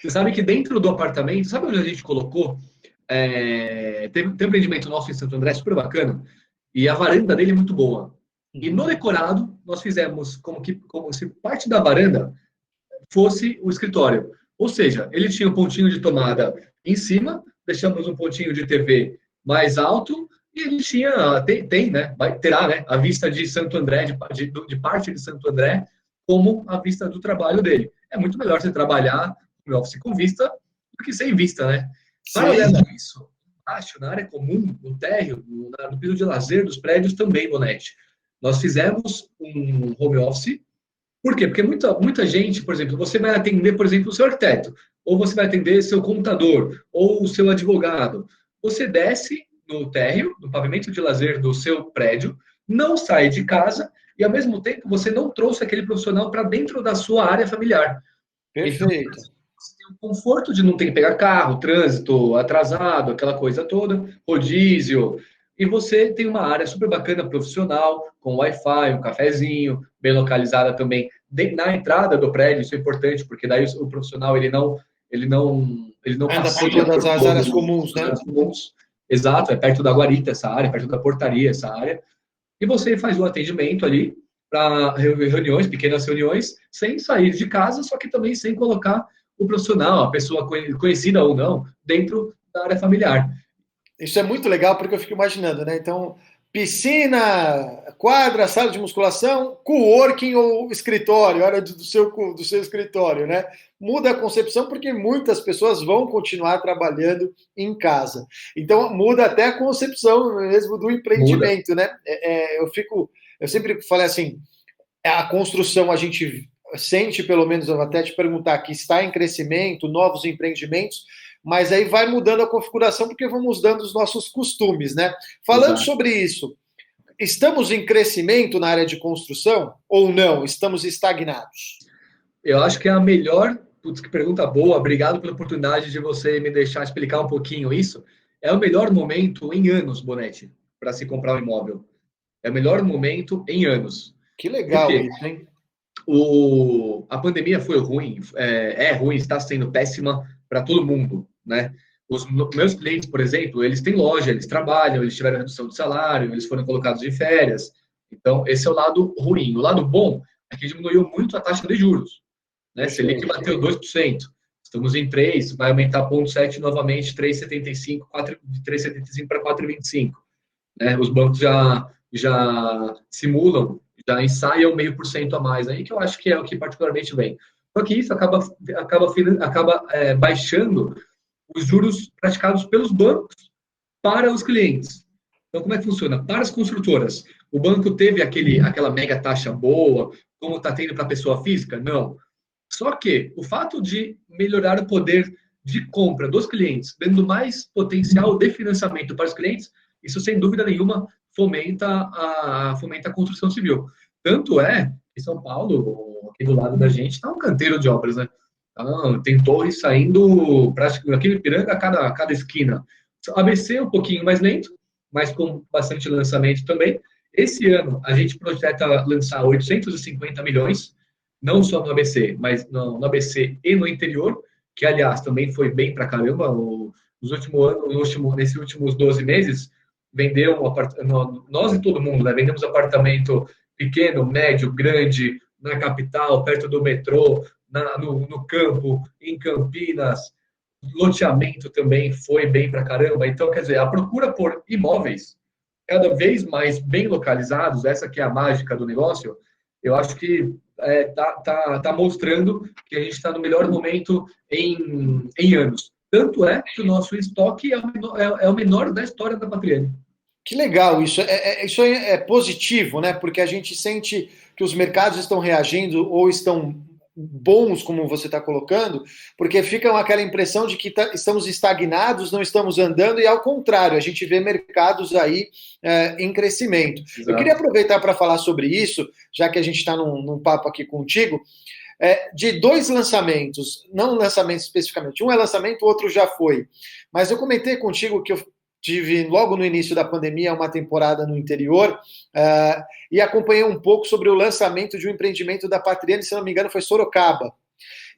Você sabe que dentro do apartamento, sabe onde a gente colocou? Tem um empreendimento nosso em Santo André, super bacana, e a varanda dele é muito boa. E no decorado, nós fizemos como se parte da varanda fosse o escritório. Ou seja, ele tinha um pontinho de tomada em cima, deixamos um pontinho de TV mais alto, e ele terá, né, a vista de Santo André, de parte de Santo André, como a vista do trabalho dele. É muito melhor você trabalhar no office com vista do que sem vista, né? Paralelo a isso, acho, na área comum, no térreo, no piso de lazer dos prédios também, Bonetti. Nós fizemos um home office. Por quê? Porque muita gente, por exemplo, você vai atender, por exemplo, o seu arquiteto, ou você vai atender seu contador, ou o seu advogado. Você desce no térreo, no pavimento de lazer do seu prédio, não sai de casa e, ao mesmo tempo, você não trouxe aquele profissional para dentro da sua área familiar. Perfeito. Então, você tem o conforto de não ter que pegar carro, trânsito atrasado, aquela coisa toda, rodízio, e você tem uma área super bacana, profissional, com Wi-Fi, um cafezinho, bem localizada também na entrada do prédio. Isso é importante, porque daí o profissional ele não passa por todas as áreas comuns, né? Exato, é perto da guarita essa área, perto da portaria essa área. E você faz um atendimento ali para reuniões, pequenas reuniões, sem sair de casa, só que também sem colocar o profissional, a pessoa conhecida ou não, dentro da área familiar. Isso é muito legal, porque eu fico imaginando, né? Então, piscina, quadra, sala de musculação, coworking ou escritório, área do seu escritório, né? Muda a concepção porque muitas pessoas vão continuar trabalhando em casa. Então, muda até a concepção mesmo do empreendimento, né? Eu sempre falei assim, a construção a gente sente, pelo menos, eu vou até te perguntar, que está em crescimento, novos empreendimentos, mas aí vai mudando a configuração porque vamos dando os nossos costumes, né? Falando sobre isso, estamos em crescimento na área de construção ou não? Estamos estagnados? Eu acho que é a melhor... Putz, que pergunta boa. Obrigado pela oportunidade de você me deixar explicar um pouquinho isso. É o melhor momento em anos, Bonetti, para se comprar um imóvel. É o melhor momento em anos. Que legal isso, hein? A pandemia foi ruim, é ruim, está sendo péssima para todo mundo, né? Os meus clientes, por exemplo, eles têm loja, eles trabalham, eles tiveram redução de salário, eles foram colocados de férias. Então, esse é o lado ruim. O lado bom é que diminuiu muito a taxa de juros, né? Selic bateu 2%. Estamos em 3%, vai aumentar 0,7% novamente, 3,75%, de 3,75% para 4,25%. Né? Os bancos já simulam, já ensaiam 0,5% a mais, aí que eu acho que é o que particularmente vem. Só que isso acaba baixando os juros praticados pelos bancos para os clientes. Então, como é que funciona? Para as construtoras, o banco teve aquela mega taxa boa, como está tendo para a pessoa física? Não. Só que o fato de melhorar o poder de compra dos clientes, dando mais potencial de financiamento para os clientes, isso, sem dúvida nenhuma, fomenta a construção civil. Tanto é que São Paulo, aqui do lado da gente, está um canteiro de obras, né? Tem torres saindo praticamente aqui no Ipiranga a cada esquina. ABC um pouquinho mais lento, mas com bastante lançamento também. Esse ano, a gente projeta lançar 850 milhões, não só no ABC, mas no ABC e no interior, que, aliás, também foi bem pra caramba. nesses últimos 12 meses, vendeu nós e todo mundo, né? Vendemos apartamento pequeno, médio, grande, na capital, perto do metrô, no campo, em Campinas. Loteamento também foi bem pra caramba. Então, quer dizer, a procura por imóveis cada vez mais bem localizados, essa que é a mágica do negócio, eu acho que tá mostrando que a gente está no melhor momento em anos. Tanto é que o nosso estoque é o menor da história da Patriani. Que legal, isso é positivo, né? Porque a gente sente que os mercados estão reagindo ou estão bons, como você está colocando, porque fica aquela impressão de que estamos estagnados, não estamos andando, e ao contrário, a gente vê mercados aí em crescimento. Exato. Eu queria aproveitar para falar sobre isso, já que a gente está num papo aqui contigo, de 2 lançamentos, não lançamentos especificamente, um é lançamento, o outro já foi, mas eu comentei contigo que eu tive logo no início da pandemia uma temporada no interior e acompanhei um pouco sobre o lançamento de um empreendimento da Patriani, se não me engano foi Sorocaba,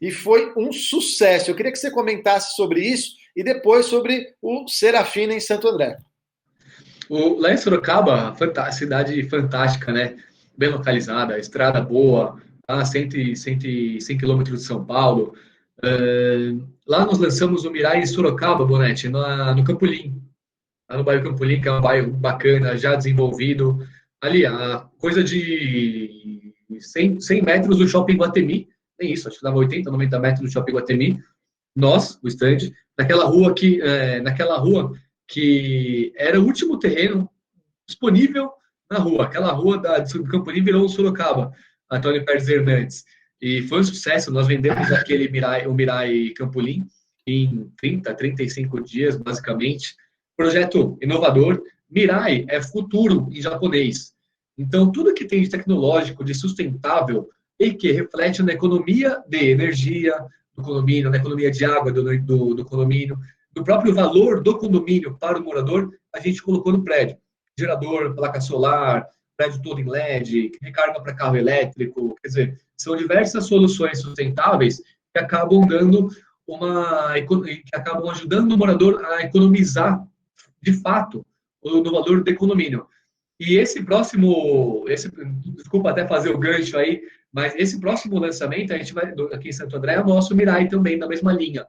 e foi um sucesso. Eu queria que você comentasse sobre isso e depois sobre o Serafina em Santo André. Lá em Sorocaba, cidade fantástica, né? Bem localizada, estrada boa, a 100 quilômetros de São Paulo. Lá nós lançamos o Mirai em Sorocaba, Bonetti, no Campolim. Lá no bairro Campolim, que é um bairro bacana, já desenvolvido. Ali, a coisa de 100 metros do Shopping Guatemi, tem isso, acho que dava 80, 90 metros do Shopping Guatemi. Nós, o stand, naquela rua que era o último terreno disponível na rua. Aquela rua do Campolim virou um Sorocaba, Antônio Pérez Hernandes. E foi um sucesso, nós vendemos o Mirai Campolim em 35 dias, basicamente. Projeto inovador. Mirai é futuro em japonês. Então, tudo que tem de tecnológico, de sustentável, e que reflete na economia de energia do condomínio, na economia de água do condomínio, do próprio valor do condomínio para o morador, a gente colocou no prédio. Gerador, placa solar, prédio todo em LED, recarga para carro elétrico. Quer dizer, são diversas soluções sustentáveis que acabam que acabam ajudando o morador a economizar de fato no valor do condomínio. E desculpa até fazer o gancho aí, mas esse próximo lançamento, a gente vai, aqui em Santo André, é o nosso Mirai também, na mesma linha.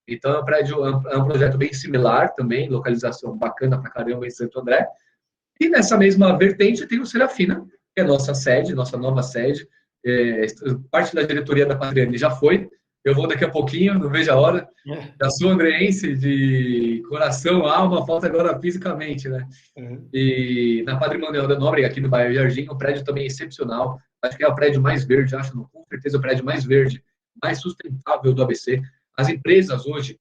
Então, é um projeto bem similar também, localização bacana pra caramba em Santo André. E nessa mesma vertente tem o Serafina, que é a nossa sede, nossa nova sede. Parte da diretoria da Patriani já foi. Eu vou daqui a pouquinho, não vejo a hora. Já sou andreense de coração, alma, falta agora fisicamente, né? E na Padre Manuel da Nóbrega, aqui no bairro Jardim, o prédio também é excepcional. Acho que é o prédio mais verde, com certeza o prédio mais verde, mais sustentável do ABC. As empresas hoje,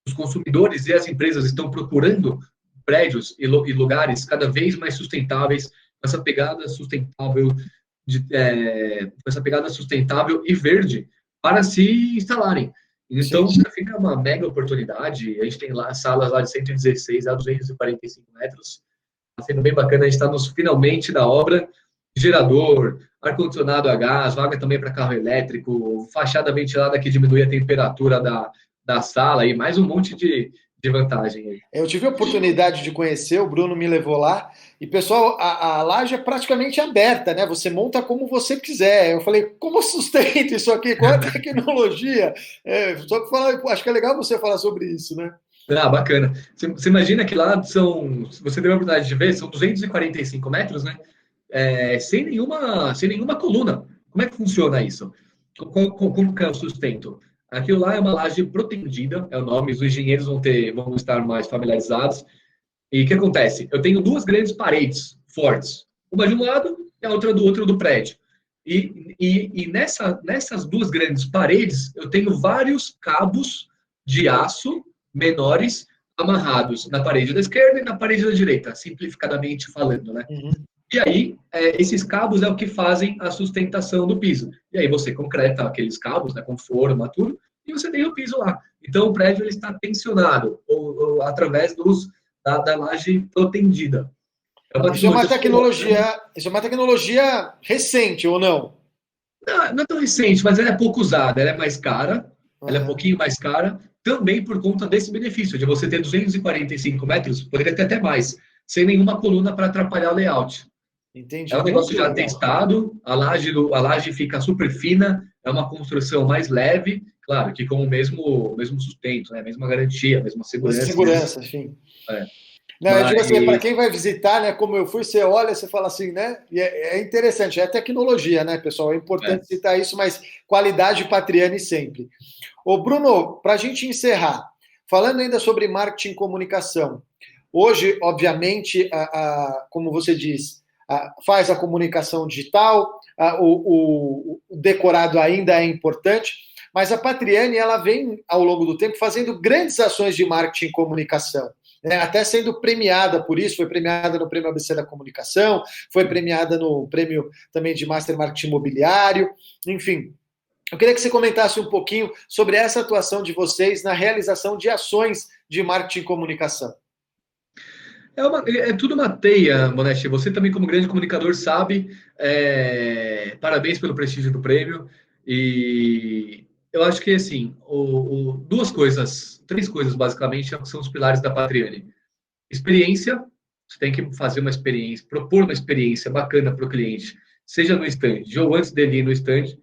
os consumidores e as empresas estão procurando prédios e lugares cada vez mais sustentáveis, com essa pegada sustentável e verde, para se instalarem. Então, fica uma mega oportunidade. A gente tem lá salas lá de 116 a 245 metros. Está sendo bem bacana. A gente está finalmente da obra. Gerador, ar-condicionado a gás, vaga também para carro elétrico, fachada ventilada que diminui a temperatura da sala e mais um monte de vantagem aí. Eu tive a oportunidade de conhecer, o Bruno me levou lá, e pessoal, a laje é praticamente aberta, né? Você monta como você quiser. Eu falei, como sustenta isso aqui? Qual é a tecnologia? Só que acho que é legal você falar sobre isso, né? Bacana. Você imagina que lá se você teve a oportunidade de ver, são 245 metros, né? Sem nenhuma coluna. Como é que funciona isso? Como que é o sustento? Aquilo lá é uma laje protegida, é o nome, os engenheiros vão estar mais familiarizados. E o que acontece? Eu tenho 2 grandes paredes fortes, uma de um lado e a outra do outro do prédio. E nessas 2 grandes paredes, eu tenho vários cabos de aço menores amarrados na parede da esquerda e na parede da direita, simplificadamente falando, né? E aí, esses cabos é o que fazem a sustentação do piso. E aí você concreta aqueles cabos, né, com forma, tudo, e você tem o piso lá. Então, o prédio ele está tensionado, ou através da laje protendida. Isso é uma tecnologia recente, ou não? Não é tão recente, mas ela é pouco usada. Ela é mais cara, ela é um pouquinho mais cara, também por conta desse benefício, de você ter 245 metros, poderia ter até mais, sem nenhuma coluna para atrapalhar o layout. Entendi. É um negócio já Muito legal. testado, a laje fica super fina, é uma construção mais leve, claro, que com o mesmo sustento, né? A mesma garantia, a mesma segurança. Segurança, enfim. É. Não, eu digo assim, para quem vai visitar, né, como eu fui, você olha, você fala assim, né, e é interessante, é tecnologia, né, pessoal, é importante citar isso, mas qualidade Patriani sempre. Ô, Bruno, para a gente encerrar, falando ainda sobre marketing e comunicação, hoje, obviamente, como você diz, faz a comunicação digital, o decorado ainda é importante, mas a Patriani, ela vem, ao longo do tempo, fazendo grandes ações de marketing e comunicação, né, até sendo premiada por isso, foi premiada no Prêmio ABC da Comunicação, foi premiada no Prêmio também de Master Marketing Imobiliário, enfim. Eu queria que você comentasse um pouquinho sobre essa atuação de vocês na realização de ações de marketing e comunicação. É tudo uma teia, Monetti. Você também, como grande comunicador, sabe. Parabéns pelo prestígio do prêmio. E eu acho que, assim, três coisas, basicamente, são os pilares da Patriani. Experiência, você tem que fazer uma experiência, propor uma experiência bacana para o cliente, seja no stand ou antes dele ir no stand.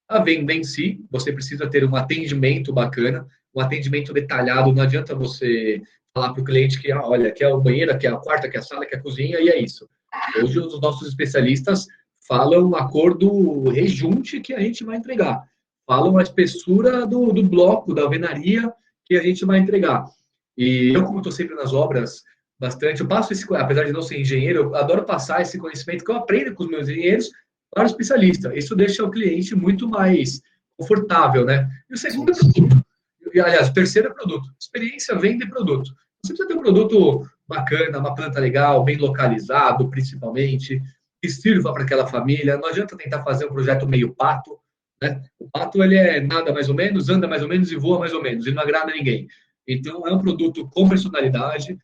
A venda em si, você precisa ter um atendimento bacana, um atendimento detalhado. Não adianta você falar para o cliente que, olha, aqui é o banheiro, aqui é a quarta, aqui é a sala, aqui é a cozinha, e é isso. Hoje, os nossos especialistas falam a cor do rejunte que a gente vai entregar. Falam a espessura do bloco, da alvenaria que a gente vai entregar. E eu, como estou sempre nas obras, bastante, eu passo esse, apesar de não ser engenheiro, eu adoro passar esse conhecimento que eu aprendo com os meus engenheiros para o especialista. Isso deixa o cliente muito mais confortável, né? E o segundo é produto. Aliás, o terceiro é produto. Experiência, venda e produto. Você precisa ter um produto bacana, uma planta legal, bem localizado, principalmente, que sirva para aquela família. Não adianta tentar fazer um projeto meio pato, né? O pato, ele é nada mais ou menos, anda mais ou menos e voa mais ou menos. Ele não agrada a ninguém. Então, é um produto com personalidade.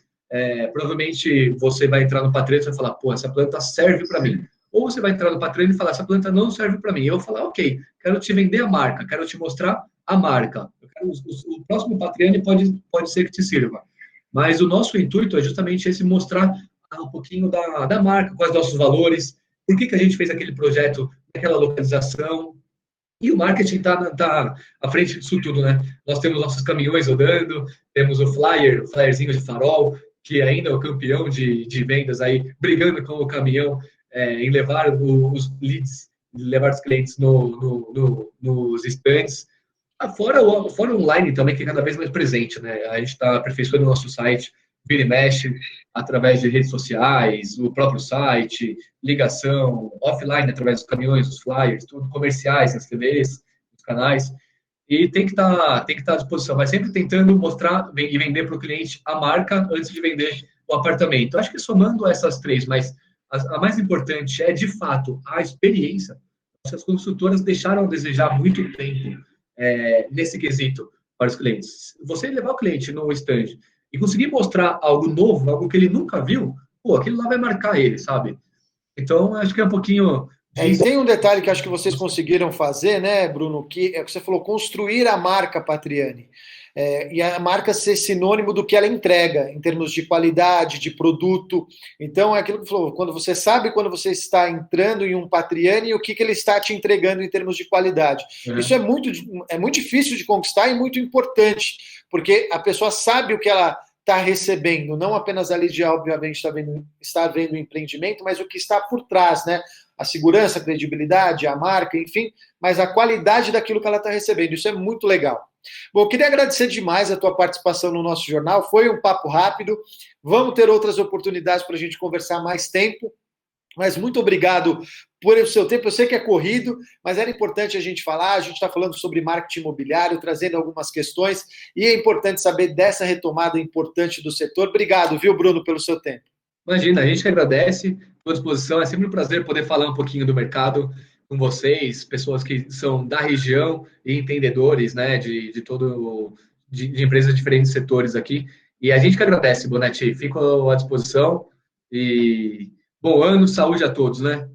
Provavelmente, você vai entrar no Patriani e vai falar, pô, essa planta serve para mim. Ou você vai entrar no Patriani e falar, essa planta não serve para mim. Eu vou falar, ok, quero te vender a marca, quero te mostrar a marca. O próximo Patriani pode ser que te sirva. Mas o nosso intuito é justamente esse, mostrar um pouquinho da marca, quais nossos valores, por que a gente fez aquele projeto naquela localização. E o marketing está à frente disso tudo, né? Nós temos nossos caminhões rodando, temos o flyerzinho de farol, que ainda é o campeão de vendas aí, brigando com o caminhão em levar os leads, levar os clientes nos stands. Fora online também, que é cada vez mais presente, né? A gente está aperfeiçoando o nosso site, vira e mexe, através de redes sociais, o próprio site, ligação, offline, através dos caminhões, dos flyers, tudo, comerciais, nas TVs, nos canais. E tem que estar à disposição, mas sempre tentando mostrar e vender para o cliente a marca antes de vender o apartamento. Acho que somando essas três, mas a mais importante é, de fato, a experiência. As construtoras deixaram a desejar muito tempo nesse quesito para os clientes. Você levar o cliente no stand e conseguir mostrar algo novo, algo que ele nunca viu, pô, aquilo lá vai marcar ele, sabe? Então, acho que é um pouquinho... E tem um detalhe que acho que vocês conseguiram fazer, né, Bruno, que é que você falou, construir a marca Patriani. E a marca ser sinônimo do que ela entrega, em termos de qualidade, de produto. Então, é aquilo que falou, quando você sabe quando você está entrando em um Patriani, o que ele está te entregando em termos de qualidade. Isso é muito difícil de conquistar e muito importante, porque a pessoa sabe o que ela está recebendo, não apenas ali de, obviamente, está vendo o empreendimento, mas o que está por trás, né? A segurança, a credibilidade, a marca, enfim, mas a qualidade daquilo que ela está recebendo. Isso é muito legal. Bom, eu queria agradecer demais a tua participação no nosso jornal. Foi um papo rápido. Vamos ter outras oportunidades para a gente conversar mais tempo. Mas muito obrigado por o seu tempo. Eu sei que é corrido, mas era importante a gente falar. A gente está falando sobre marketing imobiliário, trazendo algumas questões. E é importante saber dessa retomada importante do setor. Obrigado, viu, Bruno, pelo seu tempo. Imagina, a gente que agradece. Estou à disposição. É sempre um prazer poder falar um pouquinho do mercado com vocês, pessoas que são da região e entendedores, né, de empresas de diferentes setores aqui. E a gente que agradece, Bonetti. Fico à disposição e bom ano, saúde a todos, né?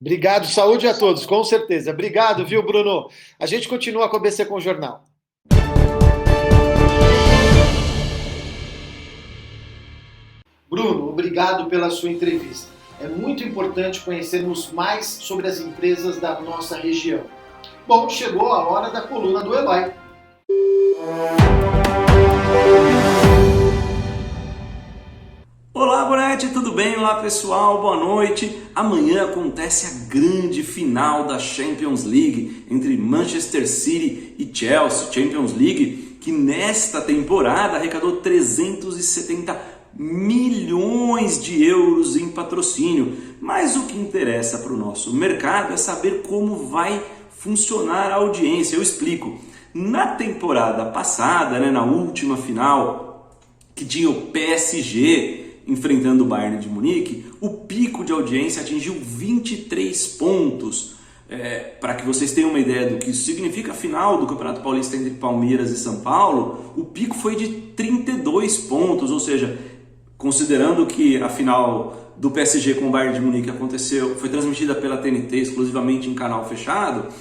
Obrigado, saúde a todos, com certeza. Obrigado, viu, Bruno? A gente continua com o ABC Com Jornal. Bruno, obrigado pela sua entrevista. É muito importante conhecermos mais sobre as empresas da nossa região. Bom, chegou a hora da coluna do Eloy. Olá, Bonetti, tudo bem? Olá, pessoal, boa noite. Amanhã acontece a grande final da Champions League entre Manchester City e Chelsea. Champions League que nesta temporada arrecadou 370 milhões de euros em patrocínio. Mas o que interessa para o nosso mercado é saber como vai funcionar a audiência. Eu explico. Na temporada passada, na última final, que tinha o PSG enfrentando o Bayern de Munique, o pico de audiência atingiu 23 pontos. Para que vocês tenham uma ideia do que isso significa, a final do Campeonato Paulista entre Palmeiras e São Paulo, o pico foi de 32 pontos, ou seja, considerando que a final do PSG com o Bayern de Munique foi transmitida pela TNT exclusivamente em canal fechado,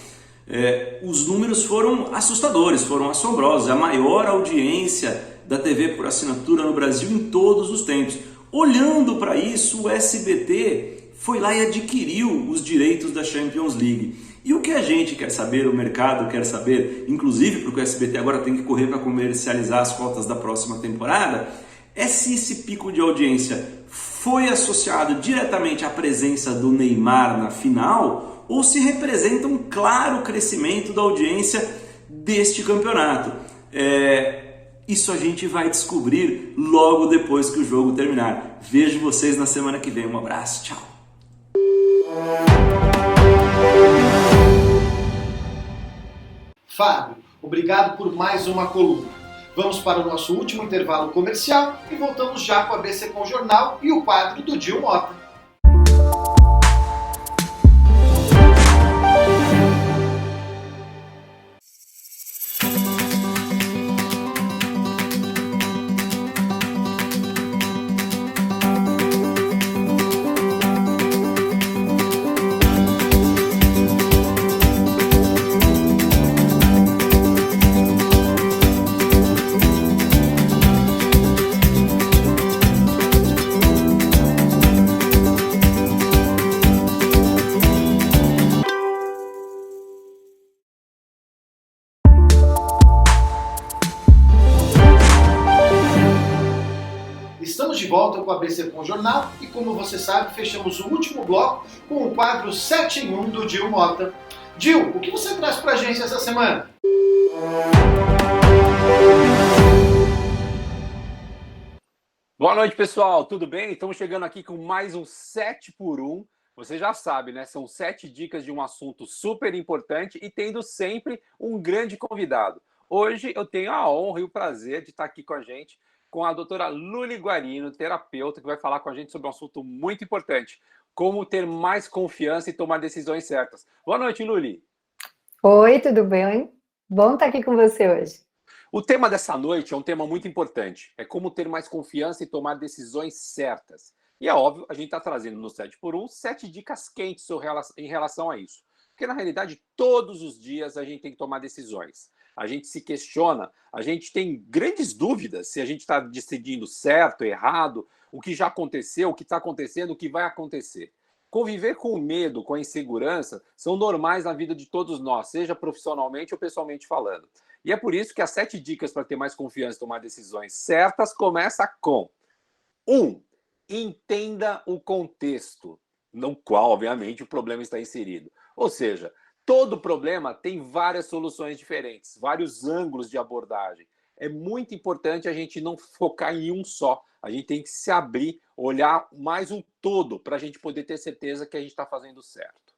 os números foram assustadores, foram assombrosos. A maior audiência da TV por assinatura no Brasil em todos os tempos. Olhando para isso, o SBT foi lá e adquiriu os direitos da Champions League. E o que a gente quer saber, o mercado quer saber, inclusive porque o SBT agora tem que correr para comercializar as cotas da próxima temporada, é se esse pico de audiência foi associado diretamente à presença do Neymar na final ou se representa um claro crescimento da audiência deste campeonato. Isso a gente vai descobrir logo depois que o jogo terminar. Vejo vocês na semana que vem. Um abraço, tchau. Fábio, obrigado por mais uma coluna. Vamos para o nosso último intervalo comercial e voltamos já com a ABC Com Jornal e o quadro do Dil Mota. Estamos de volta com a ABC Com Jornal e, como você sabe, fechamos o último bloco com o quadro 7 em 1 do Dil Mota. Dil, o que você traz pra gente essa semana? Boa noite, pessoal, tudo bem? Estamos chegando aqui com mais um 7 por 1. Você já sabe, né? São 7 dicas de um assunto super importante e tendo sempre um grande convidado. Hoje eu tenho a honra e o prazer de estar aqui com a gente, com a doutora Luli Guarino, terapeuta, que vai falar com a gente sobre um assunto muito importante, como ter mais confiança e tomar decisões certas. Boa noite, Luli. Oi, tudo bem? Bom estar aqui com você hoje. O tema dessa noite é um tema muito importante, é como ter mais confiança e tomar decisões certas. E é óbvio, a gente está trazendo no 7 por 1 7 dicas quentes em relação a isso. Porque, na realidade, todos os dias a gente tem que tomar decisões. A gente se questiona, a gente tem grandes dúvidas se a gente está decidindo certo, errado, o que já aconteceu, o que está acontecendo, o que vai acontecer. Conviver com o medo, com a insegurança, são normais na vida de todos nós, seja profissionalmente ou pessoalmente falando. E é por isso que as 7 dicas para ter mais confiança e tomar decisões certas começa com 1. Entenda o contexto no qual, obviamente, o problema está inserido. Ou seja, todo problema tem várias soluções diferentes, vários ângulos de abordagem. É muito importante a gente não focar em um só. A gente tem que se abrir, olhar mais um todo para a gente poder ter certeza que a gente está fazendo certo.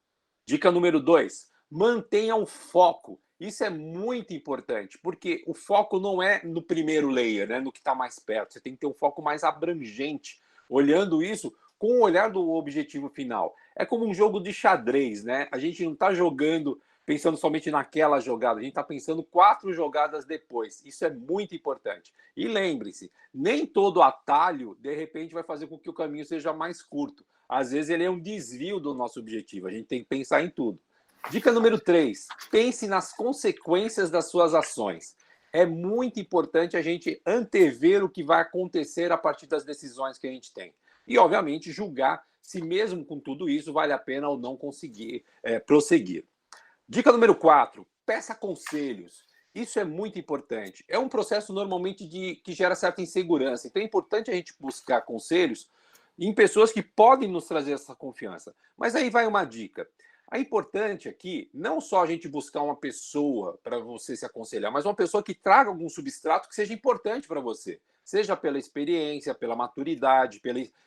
Dica número 2, mantenha o foco. Isso é muito importante, porque o foco não é no primeiro layer, né, no que está mais perto. Você tem que ter um foco mais abrangente, olhando isso com o olhar do objetivo final. É como um jogo de xadrez, né? A gente não está jogando pensando somente naquela jogada, a gente está pensando 4 jogadas depois. Isso é muito importante. E lembre-se, nem todo atalho, de repente, vai fazer com que o caminho seja mais curto. Às vezes ele é um desvio do nosso objetivo, a gente tem que pensar em tudo. Dica número 3, pense nas consequências das suas ações. é muito importante a gente antever o que vai acontecer a partir das decisões que a gente tem. E, obviamente, julgar se mesmo com tudo isso vale a pena ou não conseguir prosseguir. Dica número 4, peça conselhos. Isso é muito importante. É um processo normalmente que gera certa insegurança. Então é importante a gente buscar conselhos em pessoas que podem nos trazer essa confiança. Mas aí vai uma dica. É importante aqui não só a gente buscar uma pessoa para você se aconselhar, mas uma pessoa que traga algum substrato que seja importante para você. Seja pela experiência, pela maturidade,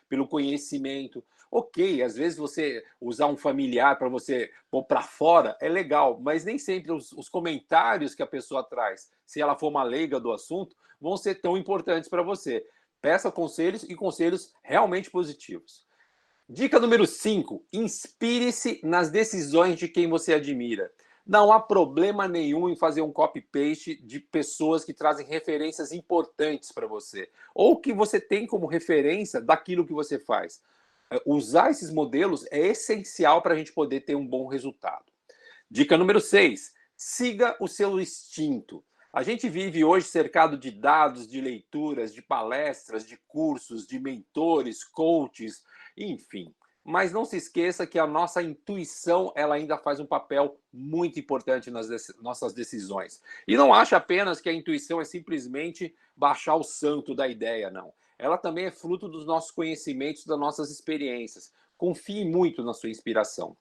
pelo conhecimento. Ok, às vezes você usar um familiar para você pôr para fora é legal, mas nem sempre os comentários que a pessoa traz, se ela for uma leiga do assunto, vão ser tão importantes para você. Peça conselhos e conselhos realmente positivos. Dica número 5, inspire-se nas decisões de quem você admira. Não há problema nenhum em fazer um copy-paste de pessoas que trazem referências importantes para você, ou que você tem como referência daquilo que você faz. Usar esses modelos é essencial para a gente poder ter um bom resultado. Dica número 6, siga o seu instinto. A gente vive hoje cercado de dados, de leituras, de palestras, de cursos, de mentores, coaches, enfim. Mas não se esqueça que a nossa intuição ela ainda faz um papel muito importante nas nossas decisões. E não ache apenas que a intuição é simplesmente baixar o santo da ideia, não. Ela também é fruto dos nossos conhecimentos, das nossas experiências. Confie muito na sua inspiração.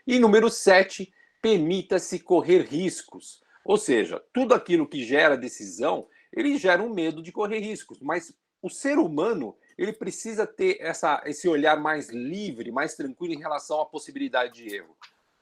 E número 7, permita-se correr riscos. Ou seja, tudo aquilo que gera decisão, ele gera um medo de correr riscos. Mas o ser humano, ele precisa ter esse olhar mais livre, mais tranquilo em relação à possibilidade de erro.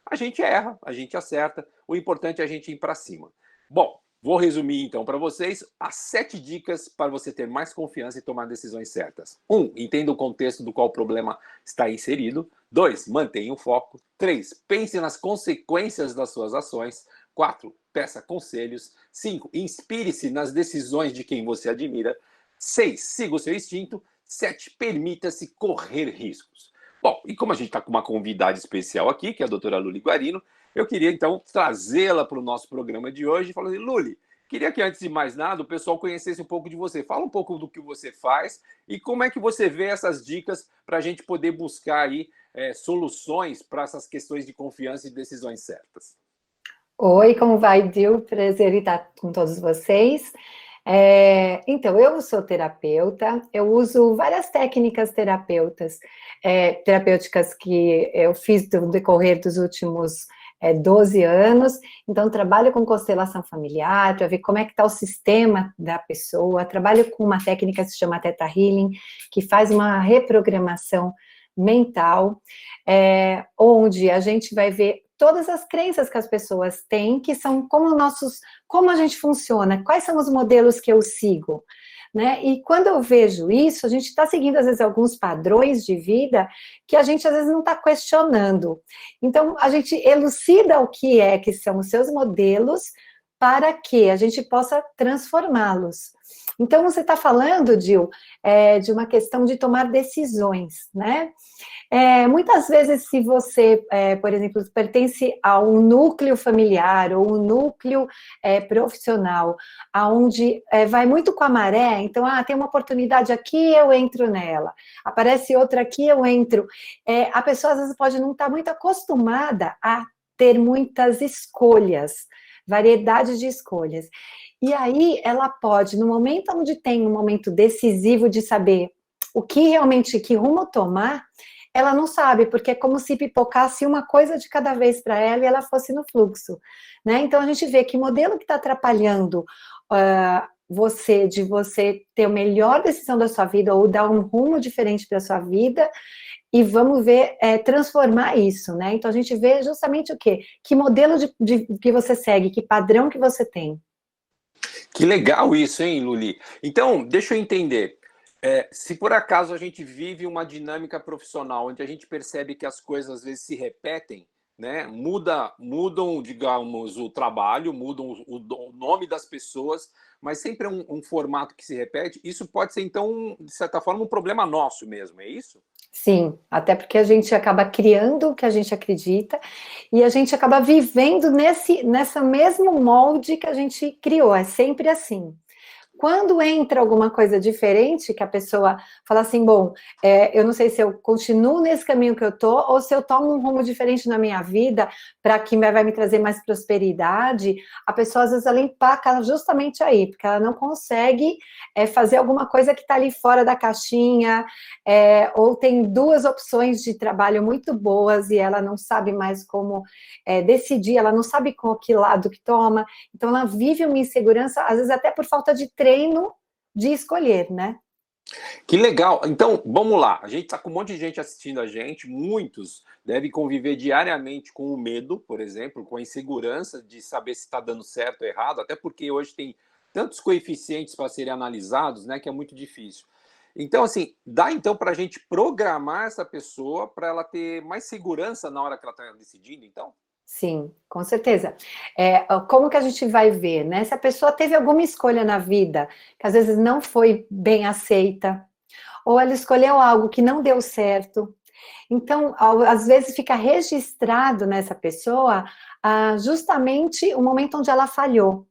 A gente erra, a gente acerta, o importante é a gente ir para cima. Bom, vou resumir então para vocês as 7 dicas para você ter mais confiança e tomar decisões certas. 1, entenda o contexto do qual o problema está inserido. 2, mantenha o foco. 3, pense nas consequências das suas ações. 4, peça conselhos. 5, inspire-se nas decisões de quem você admira. 6, siga o seu instinto. 7, permita-se correr riscos. Bom, e como a gente está com uma convidada especial aqui, que é a doutora Luli Guarino, eu queria então trazê-la para o nosso programa de hoje e falar assim, Luli, queria que antes de mais nada o pessoal conhecesse um pouco de você. Fala um pouco do que você faz e como é que você vê essas dicas para a gente poder buscar aí soluções para essas questões de confiança e decisões certas. Oi, como vai, Dil? Prazer em estar com todos vocês. Então, eu sou terapeuta, eu uso várias técnicas terapêuticas que eu fiz no decorrer dos últimos 12 anos, então trabalho com constelação familiar, para ver como é que está o sistema da pessoa, trabalho com uma técnica que se chama Theta Healing, que faz uma reprogramação mental, onde a gente vai ver todas as crenças que as pessoas têm, que são como a gente funciona, quais são os modelos que eu sigo, né? E quando eu vejo isso, a gente está seguindo, às vezes, alguns padrões de vida que a gente, às vezes, não está questionando. Então, a gente elucida o que são os seus modelos para que a gente possa transformá-los. Então, você está falando, Dil, de uma questão de tomar decisões, né? Muitas vezes, se você, por exemplo, pertence a um núcleo familiar ou um núcleo profissional, onde vai muito com a maré, então, tem uma oportunidade aqui, eu entro nela, aparece outra aqui, eu entro. A pessoa, às vezes, pode não estar muito acostumada a ter muitas escolhas, variedade de escolhas. E aí, ela pode, no momento onde tem um momento decisivo de saber o que realmente, que rumo tomar, ela não sabe, porque é como se pipocasse uma coisa de cada vez para ela e ela fosse no fluxo, né? Então, a gente vê que modelo que está atrapalhando você ter a melhor decisão da sua vida ou dar um rumo diferente para a sua vida, e vamos ver, transformar isso, né? Então, a gente vê justamente o quê? Que modelo que você segue, que padrão que você tem. Que legal isso, hein, Luli? Então, deixa eu entender. Se por acaso a gente vive uma dinâmica profissional onde a gente percebe que as coisas às vezes se repetem, né? Mudam, digamos, o trabalho, mudam o nome das pessoas, mas sempre é um formato que se repete, isso pode ser, então, de certa forma, um problema nosso mesmo, é isso? Sim, até porque a gente acaba criando o que a gente acredita e a gente acaba vivendo nessa mesmo molde que a gente criou, é sempre assim. Quando entra alguma coisa diferente, que a pessoa fala assim, bom, eu não sei se eu continuo nesse caminho que eu tô, ou se eu tomo um rumo diferente na minha vida, para que vai me trazer mais prosperidade, a pessoa às vezes ela empaca justamente aí, porque ela não consegue fazer alguma coisa que está ali fora da caixinha, ou tem duas opções de trabalho muito boas e ela não sabe mais como decidir, ela não sabe com que lado que toma, então ela vive uma insegurança, às vezes até por falta de treino de escolher, né? Que legal. Então, vamos lá. A gente está com um monte de gente assistindo a gente. Muitos devem conviver diariamente com o medo, por exemplo, com a insegurança de saber se está dando certo ou errado, até porque hoje tem tantos coeficientes para serem analisados, né, que é muito difícil. Então, assim, dá então para a gente programar essa pessoa para ela ter mais segurança na hora que ela está decidindo, então? Sim, com certeza. Como que a gente vai ver, né? Se a pessoa teve alguma escolha na vida que às vezes não foi bem aceita, ou ela escolheu algo que não deu certo. Então, às vezes fica registrado nessa pessoa justamente o momento onde ela falhou.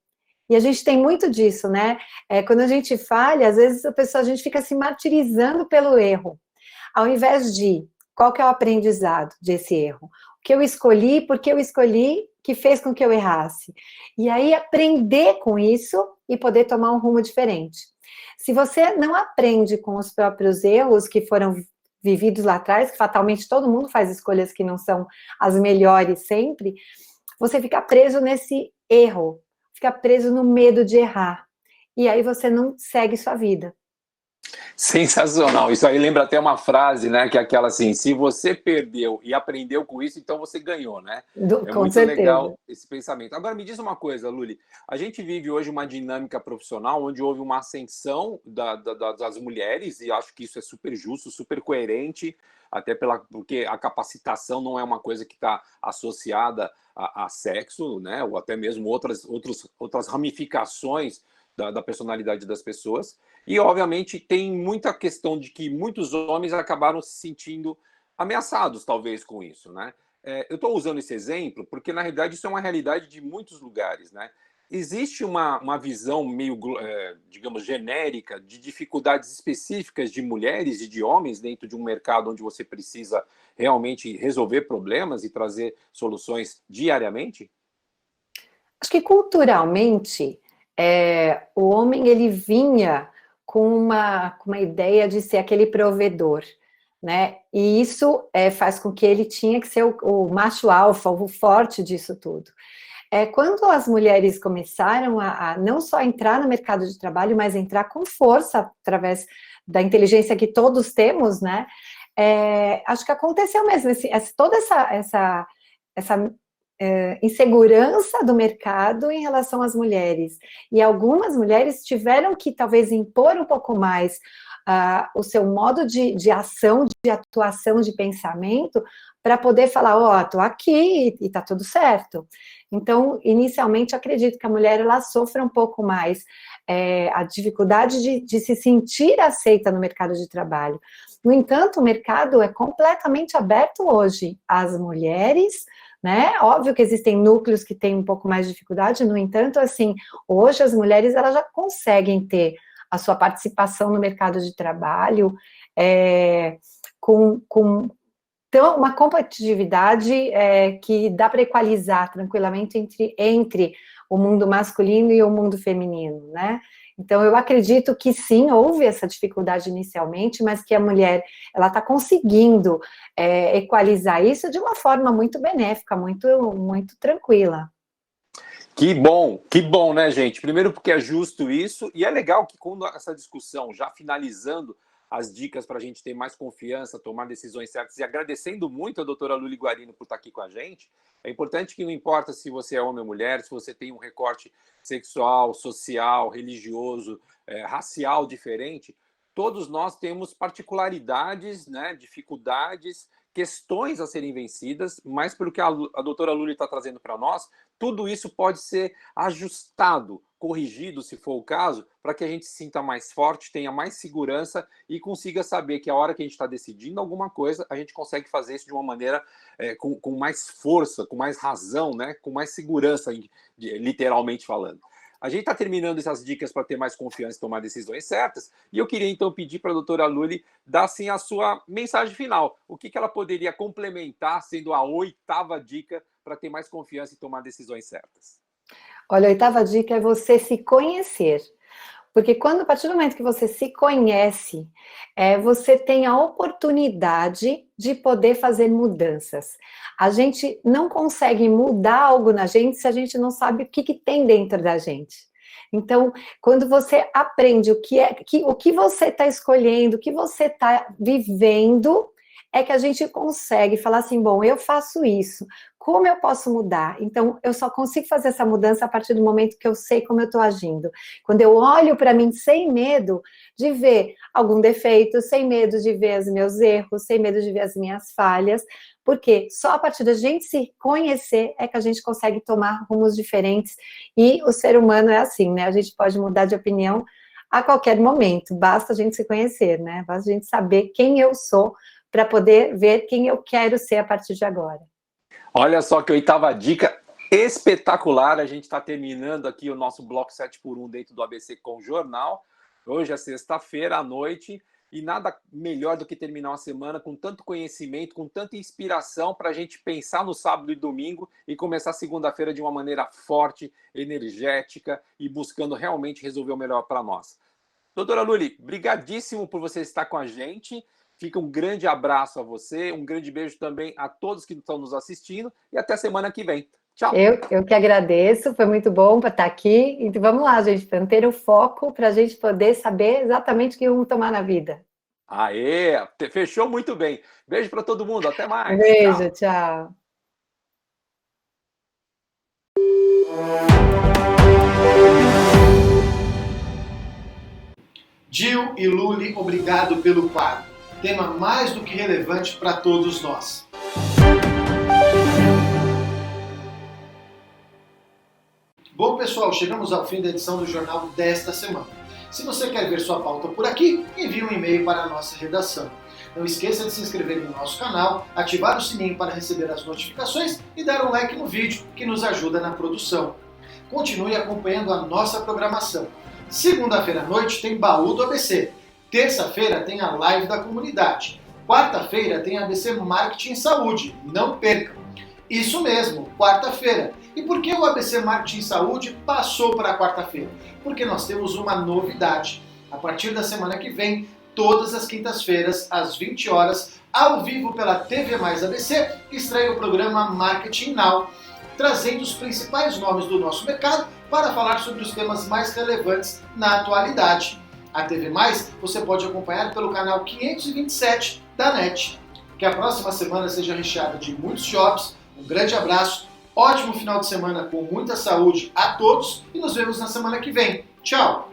E a gente tem muito disso, né? Quando a gente falha, às vezes a gente fica se martirizando pelo erro. Ao invés de, qual que é o aprendizado desse erro? O que eu escolhi, por que eu escolhi, que fez com que eu errasse? E aí aprender com isso e poder tomar um rumo diferente. Se você não aprende com os próprios erros que foram vividos lá atrás, que fatalmente todo mundo faz escolhas que não são as melhores sempre, você fica preso nesse erro, fica preso no medo de errar. E aí você não segue sua vida. Sensacional. Isso aí lembra até uma frase, né? Que é aquela assim, se você perdeu e aprendeu com isso, então você ganhou, né? É Com muito certeza. legal esse pensamento. Agora, me diz uma coisa, Luli. A gente vive hoje uma dinâmica profissional onde houve uma ascensão das mulheres, e acho que isso é super justo, super coerente, até porque a capacitação não é uma coisa que está associada a sexo, né? Ou até mesmo outras ramificações da personalidade das pessoas. E, obviamente, tem muita questão de que muitos homens acabaram se sentindo ameaçados, talvez, com isso, né? Eu estou usando esse exemplo porque, na realidade, isso é uma realidade de muitos lugares, né? Existe uma visão meio, digamos, genérica de dificuldades específicas de mulheres e de homens dentro de um mercado onde você precisa realmente resolver problemas e trazer soluções diariamente? Acho que culturalmente, o homem ele vinha com uma ideia de ser aquele provedor, né? E isso faz com que ele tinha que ser o macho alfa, o forte disso tudo. Quando as mulheres começaram a não só entrar no mercado de trabalho, mas entrar com força através da inteligência que todos temos, né? Acho que aconteceu mesmo, toda essa insegurança do mercado em relação às mulheres. E algumas mulheres tiveram que, talvez, impor um pouco mais o seu modo de ação, de atuação, de pensamento, para poder falar, tô aqui e tá tudo certo. Então, inicialmente, acredito que a mulher, ela sofre um pouco mais a dificuldade de se sentir aceita no mercado de trabalho. No entanto, o mercado é completamente aberto hoje às mulheres, né? Óbvio que existem núcleos que têm um pouco mais de dificuldade, no entanto, assim, hoje as mulheres elas já conseguem ter a sua participação no mercado de trabalho com uma competitividade que dá para equalizar tranquilamente entre o mundo masculino e o mundo feminino, né? Então, eu acredito que sim, houve essa dificuldade inicialmente, mas que a mulher, ela está conseguindo equalizar isso de uma forma muito benéfica, muito, muito tranquila. Que bom, né, gente? Primeiro porque é justo isso, e é legal que quando essa discussão, já finalizando as dicas para a gente ter mais confiança, tomar decisões certas, e agradecendo muito a doutora Luli Guarino por estar aqui com a gente, é importante que não importa se você é homem ou mulher, se você tem um recorte sexual, social, religioso, racial diferente, todos nós temos particularidades, né, dificuldades questões a serem vencidas, mas pelo que a doutora Lully está trazendo para nós, tudo isso pode ser ajustado, corrigido, se for o caso, para que a gente se sinta mais forte, tenha mais segurança e consiga saber que a hora que a gente está decidindo alguma coisa, a gente consegue fazer isso de uma maneira com mais força, com mais razão, né? Com mais segurança, literalmente falando. A gente está terminando essas dicas para ter mais confiança e tomar decisões certas, e eu queria então pedir para a doutora Lully dar assim a sua mensagem final. O que ela poderia complementar, sendo a 8ª dica para ter mais confiança e tomar decisões certas? Olha, a 8ª dica é você se conhecer. Porque a partir do momento que você se conhece, você tem a oportunidade de poder fazer mudanças. A gente não consegue mudar algo na gente se a gente não sabe o que tem dentro da gente. Então, quando você aprende o que você está escolhendo, o que você está vivendo, é que a gente consegue falar assim, bom, eu faço isso, como eu posso mudar? Então, eu só consigo fazer essa mudança a partir do momento que eu sei como eu estou agindo. Quando eu olho para mim sem medo de ver algum defeito, sem medo de ver os meus erros, sem medo de ver as minhas falhas, porque só a partir da gente se conhecer é que a gente consegue tomar rumos diferentes. E o ser humano é assim, né? A gente pode mudar de opinião a qualquer momento, basta a gente se conhecer, né? Basta a gente saber quem eu sou, para poder ver quem eu quero ser a partir de agora. Olha só que 8ª dica espetacular. A gente está terminando aqui o nosso bloco 7x1 dentro do ABC com o Jornal. Hoje é sexta-feira à noite e nada melhor do que terminar uma semana com tanto conhecimento, com tanta inspiração para a gente pensar no sábado e domingo e começar a segunda-feira de uma maneira forte, energética e buscando realmente resolver o melhor para nós. Doutora Lully, brigadíssimo por você estar com a gente. Fica um grande abraço a você, um grande beijo também a todos que estão nos assistindo e até semana que vem. Tchau. Eu que agradeço, foi muito bom para estar aqui. Então vamos lá, gente, para ter o foco, para a gente poder saber exatamente o que vamos tomar na vida. Aê, fechou muito bem. Beijo para todo mundo, até mais. Beijo, tchau. Gil e Lully, obrigado pelo quadro. Tema mais do que relevante para todos nós. Bom, pessoal, chegamos ao fim da edição do Jornal desta semana. Se você quer ver sua pauta por aqui, envie um e-mail para a nossa redação. Não esqueça de se inscrever no nosso canal, ativar o sininho para receber as notificações e dar um like no vídeo, que nos ajuda na produção. Continue acompanhando a nossa programação. Segunda-feira à noite tem Baú do ABC. Terça-feira tem a live da comunidade. Quarta-feira tem ABC Marketing e Saúde. Não percam! Isso mesmo, quarta-feira. E por que o ABC Marketing e Saúde passou para a quarta-feira? Porque nós temos uma novidade. A partir da semana que vem, todas as quintas-feiras, às 20 horas, ao vivo pela TV Mais ABC, estreia o programa Marketing Now, trazendo os principais nomes do nosso mercado para falar sobre os temas mais relevantes na atualidade. A TV Mais você pode acompanhar pelo canal 527 da NET. Que a próxima semana seja recheada de muitos jobs. Um grande abraço, ótimo final de semana com muita saúde a todos e nos vemos na semana que vem. Tchau!